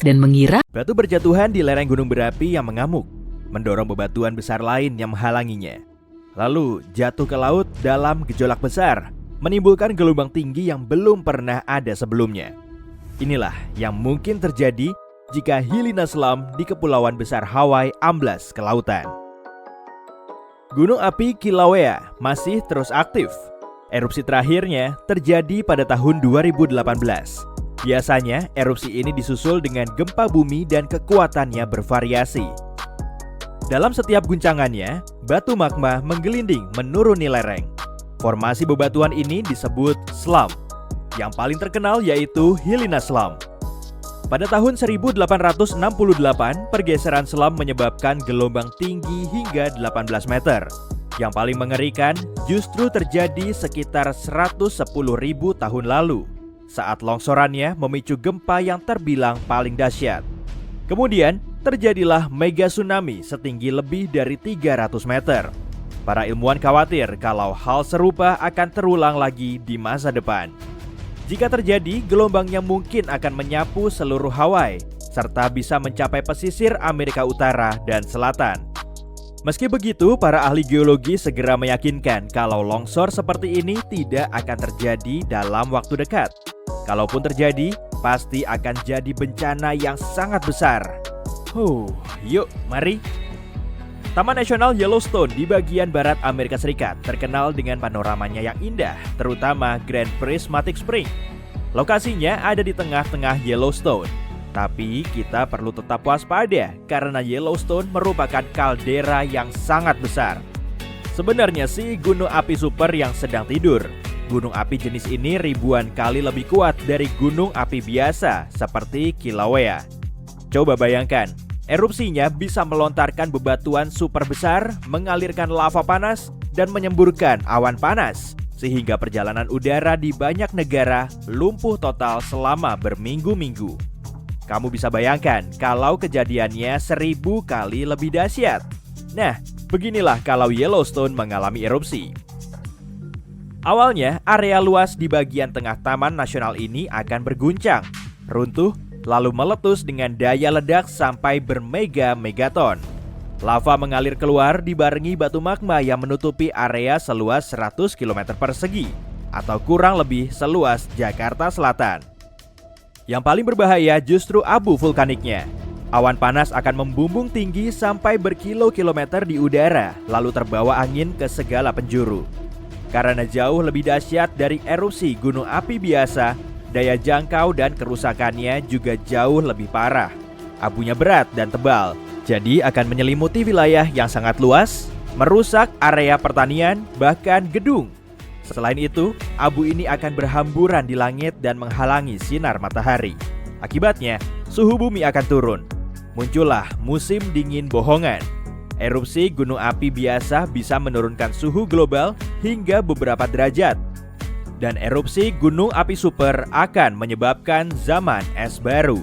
dan mengira batu berjatuhan di lereng gunung berapi yang mengamuk, mendorong bebatuan besar lain yang menghalanginya. Lalu jatuh ke laut dalam gejolak besar, menimbulkan gelombang tinggi yang belum pernah ada sebelumnya. Inilah yang mungkin terjadi jika Helena Slam di Kepulauan Besar Hawaii amblas ke lautan. Gunung api Kilauea masih terus aktif. Erupsi terakhirnya terjadi pada tahun 2018. Biasanya erupsi ini disusul dengan gempa bumi dan kekuatannya bervariasi. Dalam setiap guncangannya, batu magma menggelinding menuruni lereng. Formasi bebatuan ini disebut slam. Yang paling terkenal yaitu Helena Slam. Pada tahun 1868, pergeseran slam menyebabkan gelombang tinggi hingga 18 meter. Yang paling mengerikan justru terjadi sekitar 110.000 tahun lalu, saat longsorannya memicu gempa yang terbilang paling dahsyat. Kemudian, terjadilah mega tsunami setinggi lebih dari 300 meter. Para ilmuwan khawatir kalau hal serupa akan terulang lagi di masa depan. Jika terjadi, gelombangnya mungkin akan menyapu seluruh Hawaii, serta bisa mencapai pesisir Amerika Utara dan Selatan. Meski begitu, para ahli geologi segera meyakinkan kalau longsor seperti ini tidak akan terjadi dalam waktu dekat. Kalaupun terjadi, pasti akan jadi bencana yang sangat besar. Yuk, mari. Taman Nasional Yellowstone di bagian barat Amerika Serikat terkenal dengan panoramanya yang indah, terutama Grand Prismatic Spring. Lokasinya ada di tengah-tengah Yellowstone. Tapi kita perlu tetap waspada karena Yellowstone merupakan kaldera yang sangat besar. Sebenarnya sih gunung api super yang sedang tidur. Gunung api jenis ini ribuan kali lebih kuat dari gunung api biasa seperti Kilauea. Coba bayangkan, erupsinya bisa melontarkan bebatuan super besar, mengalirkan lava panas, dan menyemburkan awan panas, sehingga perjalanan udara di banyak negara lumpuh total selama berminggu-minggu. Kamu bisa bayangkan kalau kejadiannya 1000 kali lebih dahsyat. Nah, beginilah kalau Yellowstone mengalami erupsi. Awalnya, area luas di bagian tengah Taman Nasional ini akan berguncang, runtuh, lalu meletus dengan daya ledak sampai bermega-megaton. Lava mengalir keluar dibarengi batu magma yang menutupi area seluas 100 km persegi atau kurang lebih seluas Jakarta Selatan. Yang paling berbahaya justru abu vulkaniknya. Awan panas akan membumbung tinggi sampai berkilo-kilometer di udara, lalu terbawa angin ke segala penjuru. Karena jauh lebih dahsyat dari erupsi gunung api biasa, daya jangkau dan kerusakannya juga jauh lebih parah. Abunya berat dan tebal, jadi akan menyelimuti wilayah yang sangat luas, merusak area pertanian, bahkan gedung. Selain itu, abu ini akan berhamburan di langit dan menghalangi sinar matahari. Akibatnya, suhu bumi akan turun. Muncullah musim dingin bohongan. Erupsi gunung api biasa bisa menurunkan suhu global hingga beberapa derajat. Dan erupsi gunung api super akan menyebabkan zaman es baru.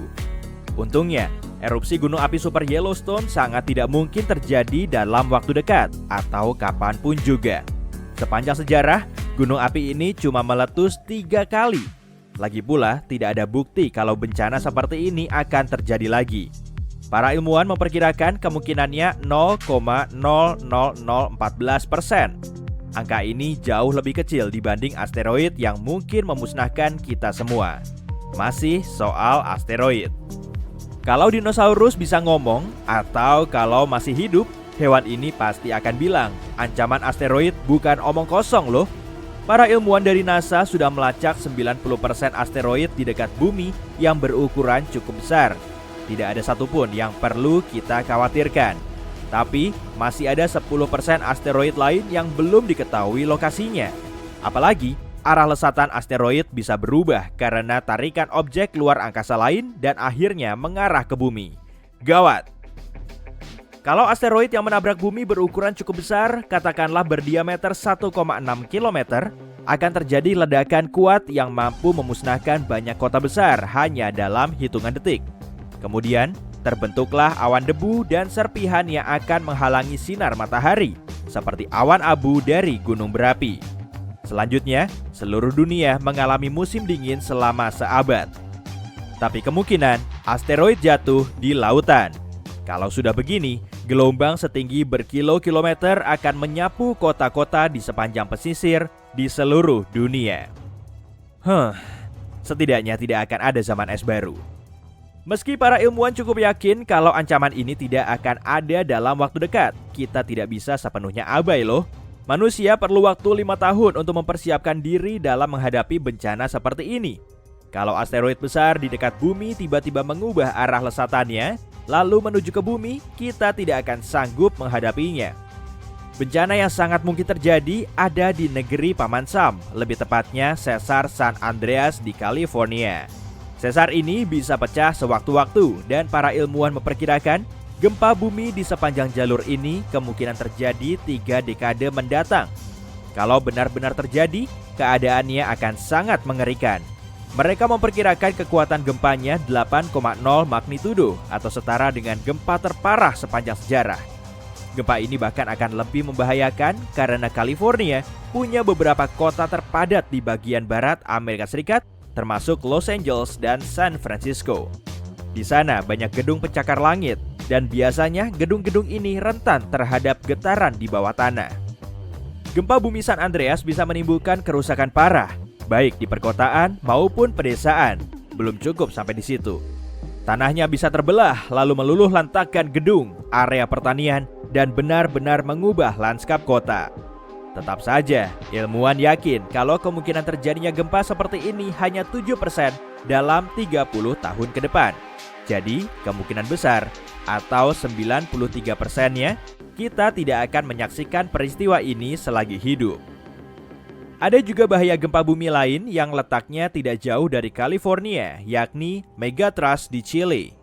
Untungnya, erupsi gunung api super Yellowstone sangat tidak mungkin terjadi dalam waktu dekat atau kapanpun juga. Sepanjang sejarah, gunung api ini cuma meletus 3 kali. Lagi pula, tidak ada bukti kalau bencana seperti ini akan terjadi lagi. Para ilmuwan memperkirakan kemungkinannya 0,00014%. Angka ini jauh lebih kecil dibanding asteroid yang mungkin memusnahkan kita semua. Masih soal asteroid. Kalau dinosaurus bisa ngomong, atau kalau masih hidup, hewan ini pasti akan bilang, ancaman asteroid bukan omong kosong loh. Para ilmuwan dari NASA sudah melacak 90% asteroid di dekat bumi yang berukuran cukup besar. Tidak ada satupun yang perlu kita khawatirkan. Tapi masih ada 10% asteroid lain yang belum diketahui lokasinya. Apalagi arah lesatan asteroid bisa berubah karena tarikan objek luar angkasa lain dan akhirnya mengarah ke bumi. Gawat! Kalau asteroid yang menabrak bumi berukuran cukup besar, katakanlah berdiameter 1,6 km, akan terjadi ledakan kuat yang mampu memusnahkan banyak kota besar hanya dalam hitungan detik. Kemudian, terbentuklah awan debu dan serpihan yang akan menghalangi sinar matahari, seperti awan abu dari gunung berapi. Selanjutnya, seluruh dunia mengalami musim dingin selama seabad. Tapi kemungkinan asteroid jatuh di lautan. Kalau sudah begini, gelombang setinggi berkilo-kilometer akan menyapu kota-kota di sepanjang pesisir di seluruh dunia. Setidaknya tidak akan ada zaman es baru. Meski para ilmuwan cukup yakin kalau ancaman ini tidak akan ada dalam waktu dekat, kita tidak bisa sepenuhnya abai loh. Manusia perlu waktu 5 tahun untuk mempersiapkan diri dalam menghadapi bencana seperti ini. Kalau asteroid besar di dekat bumi tiba-tiba mengubah arah lesatannya, lalu menuju ke bumi, kita tidak akan sanggup menghadapinya. Bencana yang sangat mungkin terjadi ada di negeri Paman Sam, lebih tepatnya Sesar San Andreas di California. Sesar ini bisa pecah sewaktu-waktu dan para ilmuwan memperkirakan gempa bumi di sepanjang jalur ini kemungkinan terjadi 3 dekade mendatang. Kalau benar-benar terjadi, keadaannya akan sangat mengerikan. Mereka memperkirakan kekuatan gempanya 8,0 magnitudo atau setara dengan gempa terparah sepanjang sejarah. Gempa ini bahkan akan lebih membahayakan karena California punya beberapa kota terpadat di bagian barat Amerika Serikat, termasuk Los Angeles dan San Francisco. Di sana banyak gedung pencakar langit dan biasanya gedung-gedung ini rentan terhadap getaran di bawah tanah. Gempa bumi San Andreas bisa menimbulkan kerusakan parah, baik di perkotaan maupun pedesaan. Belum cukup sampai di situ. Tanahnya bisa terbelah lalu meluluh lantakkan gedung, area pertanian, dan benar-benar mengubah lanskap kota. Tetap saja, ilmuwan yakin kalau kemungkinan terjadinya gempa seperti ini hanya 7% dalam 30 tahun ke depan. Jadi, kemungkinan besar atau 93%-nya kita tidak akan menyaksikan peristiwa ini selagi hidup. Ada juga bahaya gempa bumi lain yang letaknya tidak jauh dari California, yakni Megatrust di Chile.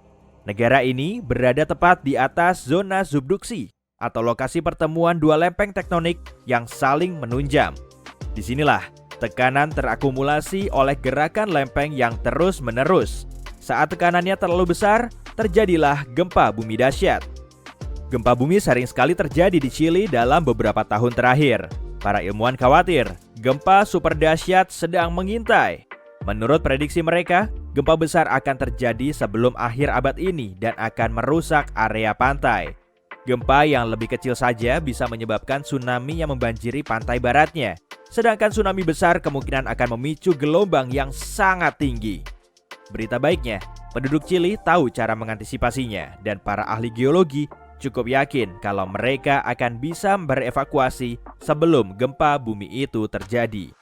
Negara ini berada tepat di atas zona subduksi atau lokasi pertemuan dua lempeng tektonik yang saling menunjam. Disinilah tekanan terakumulasi oleh gerakan lempeng yang terus-menerus. Saat tekanannya terlalu besar, terjadilah gempa bumi dahsyat. Gempa bumi sering sekali terjadi di Chili dalam beberapa tahun terakhir. Para ilmuwan khawatir gempa super dahsyat sedang mengintai. Menurut prediksi mereka, gempa besar akan terjadi sebelum akhir abad ini dan akan merusak area pantai. Gempa yang lebih kecil saja bisa menyebabkan tsunami yang membanjiri pantai baratnya. Sedangkan tsunami besar kemungkinan akan memicu gelombang yang sangat tinggi. Berita baiknya, penduduk Chili tahu cara mengantisipasinya dan para ahli geologi cukup yakin kalau mereka akan bisa berevakuasi sebelum gempa bumi itu terjadi.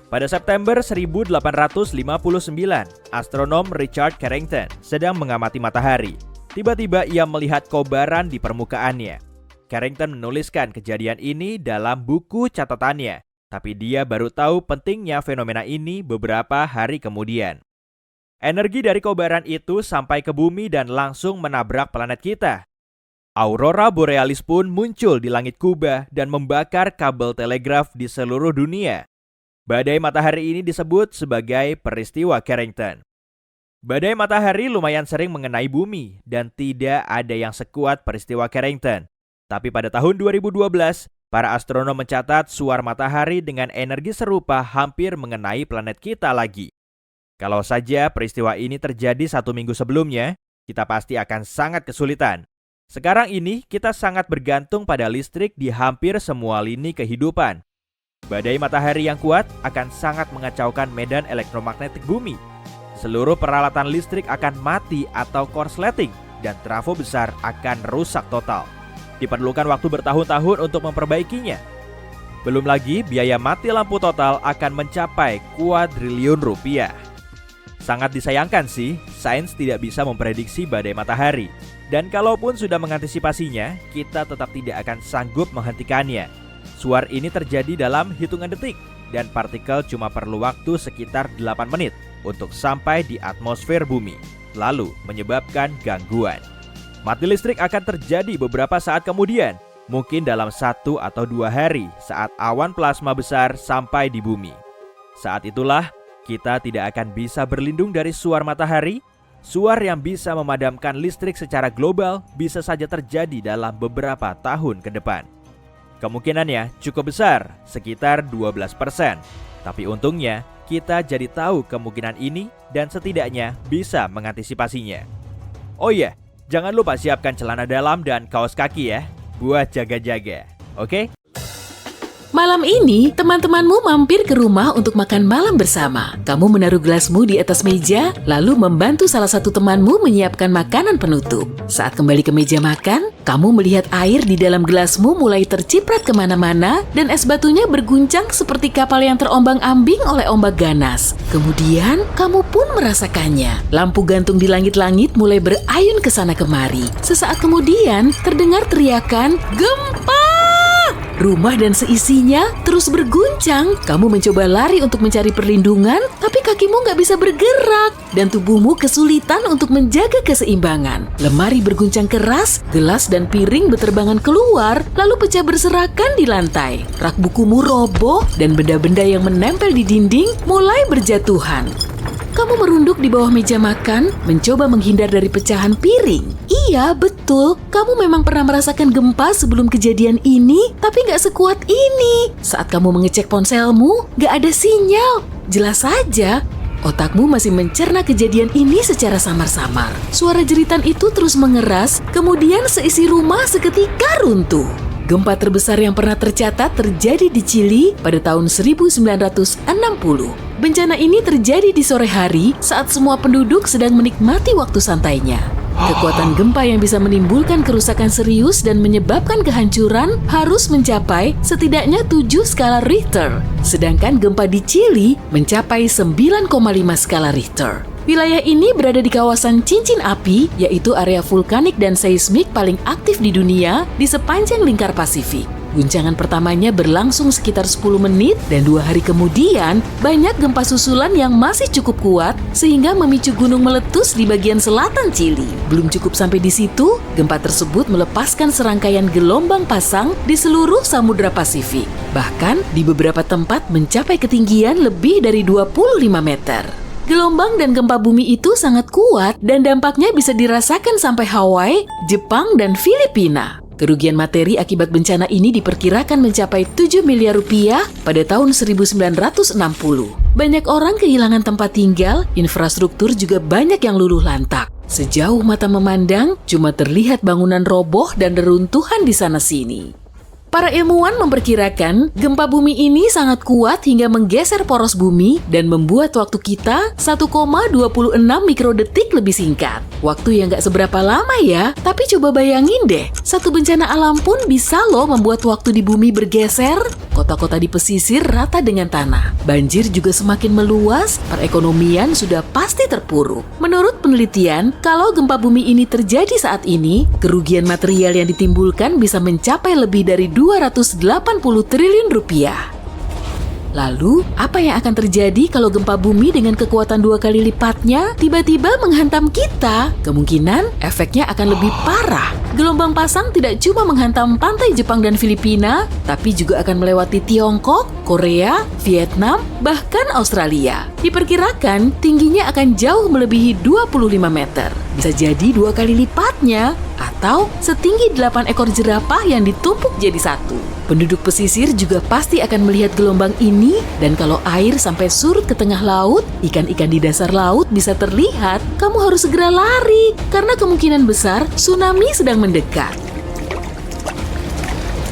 Pada September 1859, astronom Richard Carrington sedang mengamati matahari. Tiba-tiba ia melihat kobaran di permukaannya. Carrington menuliskan kejadian ini dalam buku catatannya, tapi dia baru tahu pentingnya fenomena ini beberapa hari kemudian. Energi dari kobaran itu sampai ke bumi dan langsung menabrak planet kita. Aurora Borealis pun muncul di langit Kuba dan membakar kabel telegraf di seluruh dunia. Badai matahari ini disebut sebagai peristiwa Carrington. Badai matahari lumayan sering mengenai bumi dan tidak ada yang sekuat peristiwa Carrington. Tapi pada tahun 2012, para astronom mencatat suar matahari dengan energi serupa hampir mengenai planet kita lagi. Kalau saja peristiwa ini terjadi 1 minggu sebelumnya, kita pasti akan sangat kesulitan. Sekarang ini kita sangat bergantung pada listrik di hampir semua lini kehidupan. Badai matahari yang kuat akan sangat mengacaukan medan elektromagnetik bumi. Seluruh peralatan listrik akan mati atau korsleting dan trafo besar akan rusak total. Diperlukan waktu bertahun-tahun untuk memperbaikinya. Belum lagi biaya mati lampu total akan mencapai kuadriliun rupiah. Sangat disayangkan sih, sains tidak bisa memprediksi badai matahari. Dan kalaupun sudah mengantisipasinya, kita tetap tidak akan sanggup menghentikannya. Suar ini terjadi dalam hitungan detik, dan partikel cuma perlu waktu sekitar 8 menit untuk sampai di atmosfer bumi, lalu menyebabkan gangguan. Mati listrik akan terjadi beberapa saat kemudian, mungkin dalam 1 atau 2 hari saat awan plasma besar sampai di bumi. Saat itulah, kita tidak akan bisa berlindung dari suar matahari. Suar yang bisa memadamkan listrik secara global bisa saja terjadi dalam beberapa tahun ke depan. Kemungkinannya cukup besar, sekitar 12%. Tapi untungnya, kita jadi tahu kemungkinan ini dan setidaknya bisa mengantisipasinya. Oh iya, jangan lupa siapkan celana dalam dan kaos kaki ya, buat jaga-jaga, oke? Malam ini, teman-temanmu mampir ke rumah untuk makan malam bersama. Kamu menaruh gelasmu di atas meja, lalu membantu salah satu temanmu menyiapkan makanan penutup. Saat kembali ke meja makan, kamu melihat air di dalam gelasmu mulai terciprat kemana-mana dan es batunya berguncang seperti kapal yang terombang-ambing oleh ombak ganas. Kemudian, kamu pun merasakannya. Lampu gantung di langit-langit mulai berayun ke sana kemari. Sesaat kemudian, terdengar teriakan, "Gempa!" Rumah dan seisinya terus berguncang. Kamu mencoba lari untuk mencari perlindungan, tapi kakimu nggak bisa bergerak dan tubuhmu kesulitan untuk menjaga keseimbangan. Lemari berguncang keras, gelas dan piring beterbangan keluar, lalu pecah berserakan di lantai. Rak bukumu roboh dan benda-benda yang menempel di dinding mulai berjatuhan. Kamu merunduk di bawah meja makan, mencoba menghindar dari pecahan piring. Iya, betul. Kamu memang pernah merasakan gempa sebelum kejadian ini, tapi nggak sekuat ini. Saat kamu mengecek ponselmu, nggak ada sinyal. Jelas saja, otakmu masih mencerna kejadian ini secara samar-samar. Suara jeritan itu terus mengeras, kemudian seisi rumah seketika runtuh. Gempa terbesar yang pernah tercatat terjadi di Chili pada tahun 1960. Bencana ini terjadi di sore hari saat semua penduduk sedang menikmati waktu santainya. Kekuatan gempa yang bisa menimbulkan kerusakan serius dan menyebabkan kehancuran harus mencapai setidaknya 7 skala Richter. Sedangkan gempa di Chili mencapai 9,5 skala Richter. Wilayah ini berada di kawasan cincin api, yaitu area vulkanik dan seismik paling aktif di dunia di sepanjang lingkar Pasifik. Guncangan pertamanya berlangsung sekitar 10 menit dan 2 hari kemudian banyak gempa susulan yang masih cukup kuat sehingga memicu gunung meletus di bagian selatan Chili. Belum cukup sampai di situ, gempa tersebut melepaskan serangkaian gelombang pasang di seluruh Samudra Pasifik. Bahkan di beberapa tempat mencapai ketinggian lebih dari 25 meter. Gelombang dan gempa bumi itu sangat kuat dan dampaknya bisa dirasakan sampai Hawaii, Jepang, dan Filipina. Kerugian materi akibat bencana ini diperkirakan mencapai 7 miliar rupiah pada tahun 1960. Banyak orang kehilangan tempat tinggal, infrastruktur juga banyak yang luluh lantak. Sejauh mata memandang, cuma terlihat bangunan roboh dan reruntuhan di sana-sini. Para ilmuwan memperkirakan gempa bumi ini sangat kuat hingga menggeser poros bumi dan membuat waktu kita 1,26 mikrodetik lebih singkat. Waktu yang gak seberapa lama ya, tapi coba bayangin deh, satu bencana alam pun bisa loh membuat waktu di bumi bergeser. Kota-kota di pesisir rata dengan tanah. Banjir juga semakin meluas, perekonomian sudah pasti terpuruk. Menurut penelitian, kalau gempa bumi ini terjadi saat ini, kerugian material yang ditimbulkan bisa mencapai lebih dari 280 triliun rupiah. Lalu, apa yang akan terjadi kalau gempa bumi dengan kekuatan 2 kali lipatnya tiba-tiba menghantam kita? Kemungkinan efeknya akan lebih parah. Gelombang pasang tidak cuma menghantam pantai Jepang dan Filipina, tapi juga akan melewati Tiongkok, Korea, Vietnam, bahkan Australia. Diperkirakan tingginya akan jauh melebihi 25 meter. Bisa jadi 2 kali lipatnya, atau setinggi 8 ekor jerapah yang ditumpuk jadi satu. Penduduk pesisir juga pasti akan melihat gelombang ini, dan kalau air sampai surut ke tengah laut, ikan-ikan di dasar laut bisa terlihat. Kamu harus segera lari, karena kemungkinan besar tsunami sedang mendekat.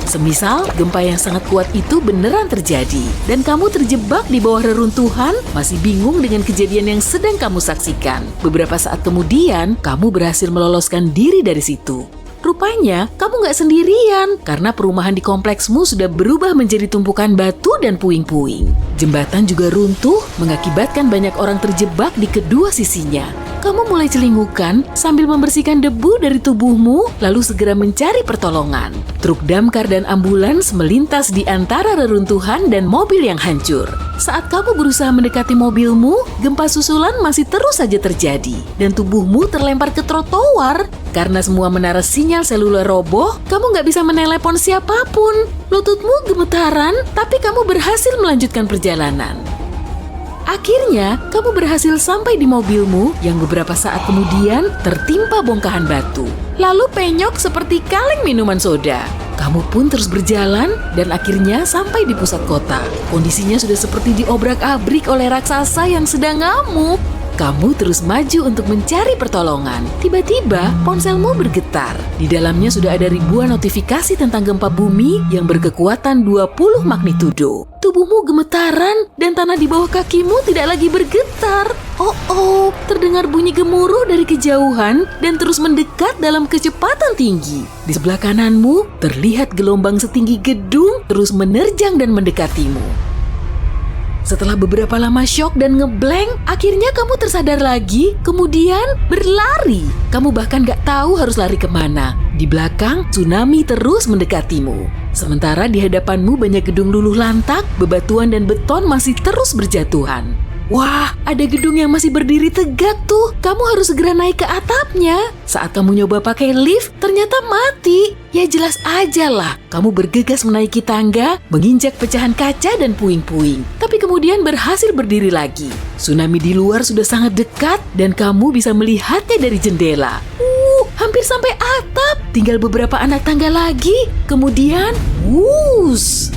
Semisal gempa yang sangat kuat itu beneran terjadi, dan kamu terjebak di bawah reruntuhan, masih bingung dengan kejadian yang sedang kamu saksikan. Beberapa saat kemudian, kamu berhasil meloloskan diri dari situ. Rupanya, kamu nggak sendirian, karena perumahan di kompleksmu sudah berubah menjadi tumpukan batu dan puing-puing. Jembatan juga runtuh, mengakibatkan banyak orang terjebak di kedua sisinya. Kamu mulai celingukan sambil membersihkan debu dari tubuhmu, lalu segera mencari pertolongan. Truk damkar dan ambulans melintas di antara reruntuhan dan mobil yang hancur. Saat kamu berusaha mendekati mobilmu, gempa susulan masih terus saja terjadi, dan tubuhmu terlempar ke trotoar. Karena semua menara sinyal seluler roboh, kamu nggak bisa menelepon siapapun. Lututmu gemetaran, tapi kamu berhasil melanjutkan perjalanan. Akhirnya, kamu berhasil sampai di mobilmu yang beberapa saat kemudian tertimpa bongkahan batu. Lalu penyok seperti kaleng minuman soda. Kamu pun terus berjalan dan akhirnya sampai di pusat kota. Kondisinya sudah seperti diobrak-abrik oleh raksasa yang sedang ngamuk. Kamu terus maju untuk mencari pertolongan. Tiba-tiba, ponselmu bergetar. Di dalamnya sudah ada ribuan notifikasi tentang gempa bumi yang berkekuatan 20 magnitudo. Tubuhmu gemetaran dan tanah di bawah kakimu tidak lagi bergetar. Oh, terdengar bunyi gemuruh dari kejauhan dan terus mendekat dalam kecepatan tinggi. Di sebelah kananmu, terlihat gelombang setinggi gedung terus menerjang dan mendekatimu. Setelah beberapa lama syok dan ngeblank, akhirnya kamu tersadar lagi, kemudian berlari. Kamu bahkan gak tahu harus lari kemana. Di belakang, tsunami terus mendekatimu. Sementara di hadapanmu banyak gedung luluh lantak, bebatuan dan beton masih terus berjatuhan. Wah, ada gedung yang masih berdiri tegak tuh. Kamu harus segera naik ke atapnya. Saat kamu nyoba pakai lift, ternyata mati. Ya jelas aja lah, kamu bergegas menaiki tangga, menginjak pecahan kaca dan puing-puing. Tapi kemudian berhasil berdiri lagi. Tsunami di luar sudah sangat dekat dan kamu bisa melihatnya dari jendela. Hampir sampai atap. Tinggal beberapa anak tangga lagi. Kemudian, wuss!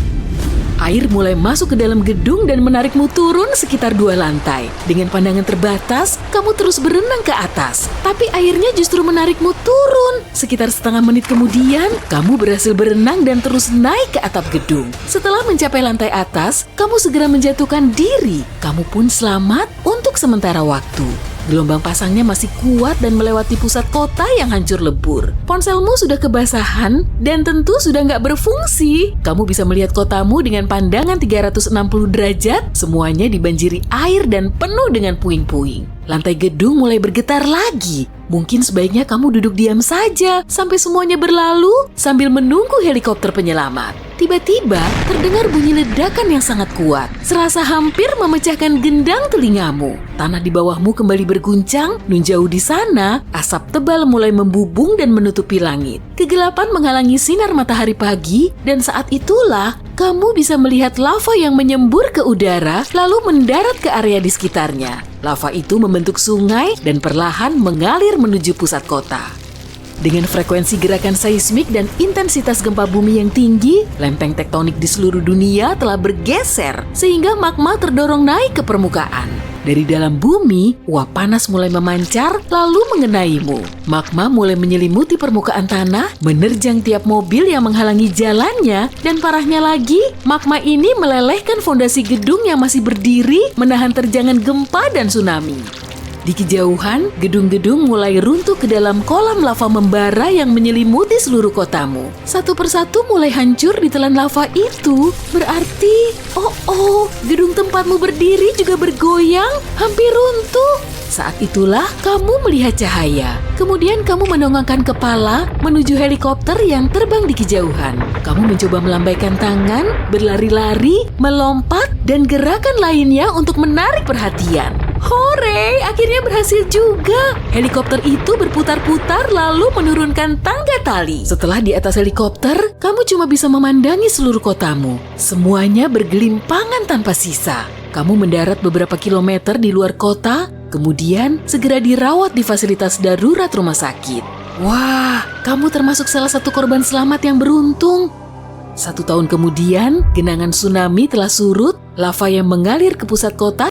Air mulai masuk ke dalam gedung dan menarikmu turun sekitar 2 lantai. Dengan pandangan terbatas, kamu terus berenang ke atas. Tapi airnya justru menarikmu turun. Sekitar setengah menit kemudian, kamu berhasil berenang dan terus naik ke atap gedung. Setelah mencapai lantai atas, kamu segera menjatuhkan diri. Kamu pun selamat untuk sementara waktu. Gelombang pasangnya masih kuat dan melewati pusat kota yang hancur lebur. Ponselmu sudah kebasahan dan tentu sudah nggak berfungsi. Kamu bisa melihat kotamu dengan pandangan 360 derajat, semuanya dibanjiri air dan penuh dengan puing-puing. Lantai gedung mulai bergetar lagi. Mungkin sebaiknya kamu duduk diam saja sampai semuanya berlalu sambil menunggu helikopter penyelamat. Tiba-tiba terdengar bunyi ledakan yang sangat kuat, serasa hampir memecahkan gendang telingamu. Tanah di bawahmu kembali berguncang, nun jauh di sana, asap tebal mulai membubung dan menutupi langit. Kegelapan menghalangi sinar matahari pagi, dan saat itulah kamu bisa melihat lava yang menyembur ke udara lalu mendarat ke area di sekitarnya. Lava itu membentuk sungai dan perlahan mengalir menuju pusat kota. Dengan frekuensi gerakan seismik dan intensitas gempa bumi yang tinggi, lempeng tektonik di seluruh dunia telah bergeser sehingga magma terdorong naik ke permukaan. Dari dalam bumi, uap panas mulai memancar lalu mengenaimu. Magma mulai menyelimuti permukaan tanah, menerjang tiap mobil yang menghalangi jalannya, dan parahnya lagi, magma ini melelehkan fondasi gedung yang masih berdiri, menahan terjangan gempa dan tsunami. Di kejauhan, gedung-gedung mulai runtuh ke dalam kolam lava membara yang menyelimuti seluruh kotamu. Satu persatu mulai hancur ditelan lava itu. Berarti, gedung tempatmu berdiri juga bergoyang, hampir runtuh. Saat itulah kamu melihat cahaya. Kemudian kamu mendongakkan kepala menuju helikopter yang terbang di kejauhan. Kamu mencoba melambaikan tangan, berlari-lari, melompat, dan gerakan lainnya untuk menarik perhatian. Hore, akhirnya berhasil juga. Helikopter itu berputar-putar lalu menurunkan tangga tali. Setelah di atas helikopter, kamu cuma bisa memandangi seluruh kotamu. Semuanya bergelimpangan tanpa sisa. Kamu mendarat beberapa kilometer di luar kota, kemudian segera dirawat di fasilitas darurat rumah sakit. Wah, kamu termasuk salah satu korban selamat yang beruntung. 1 tahun kemudian, genangan tsunami telah surut, lava yang mengalir ke pusat kota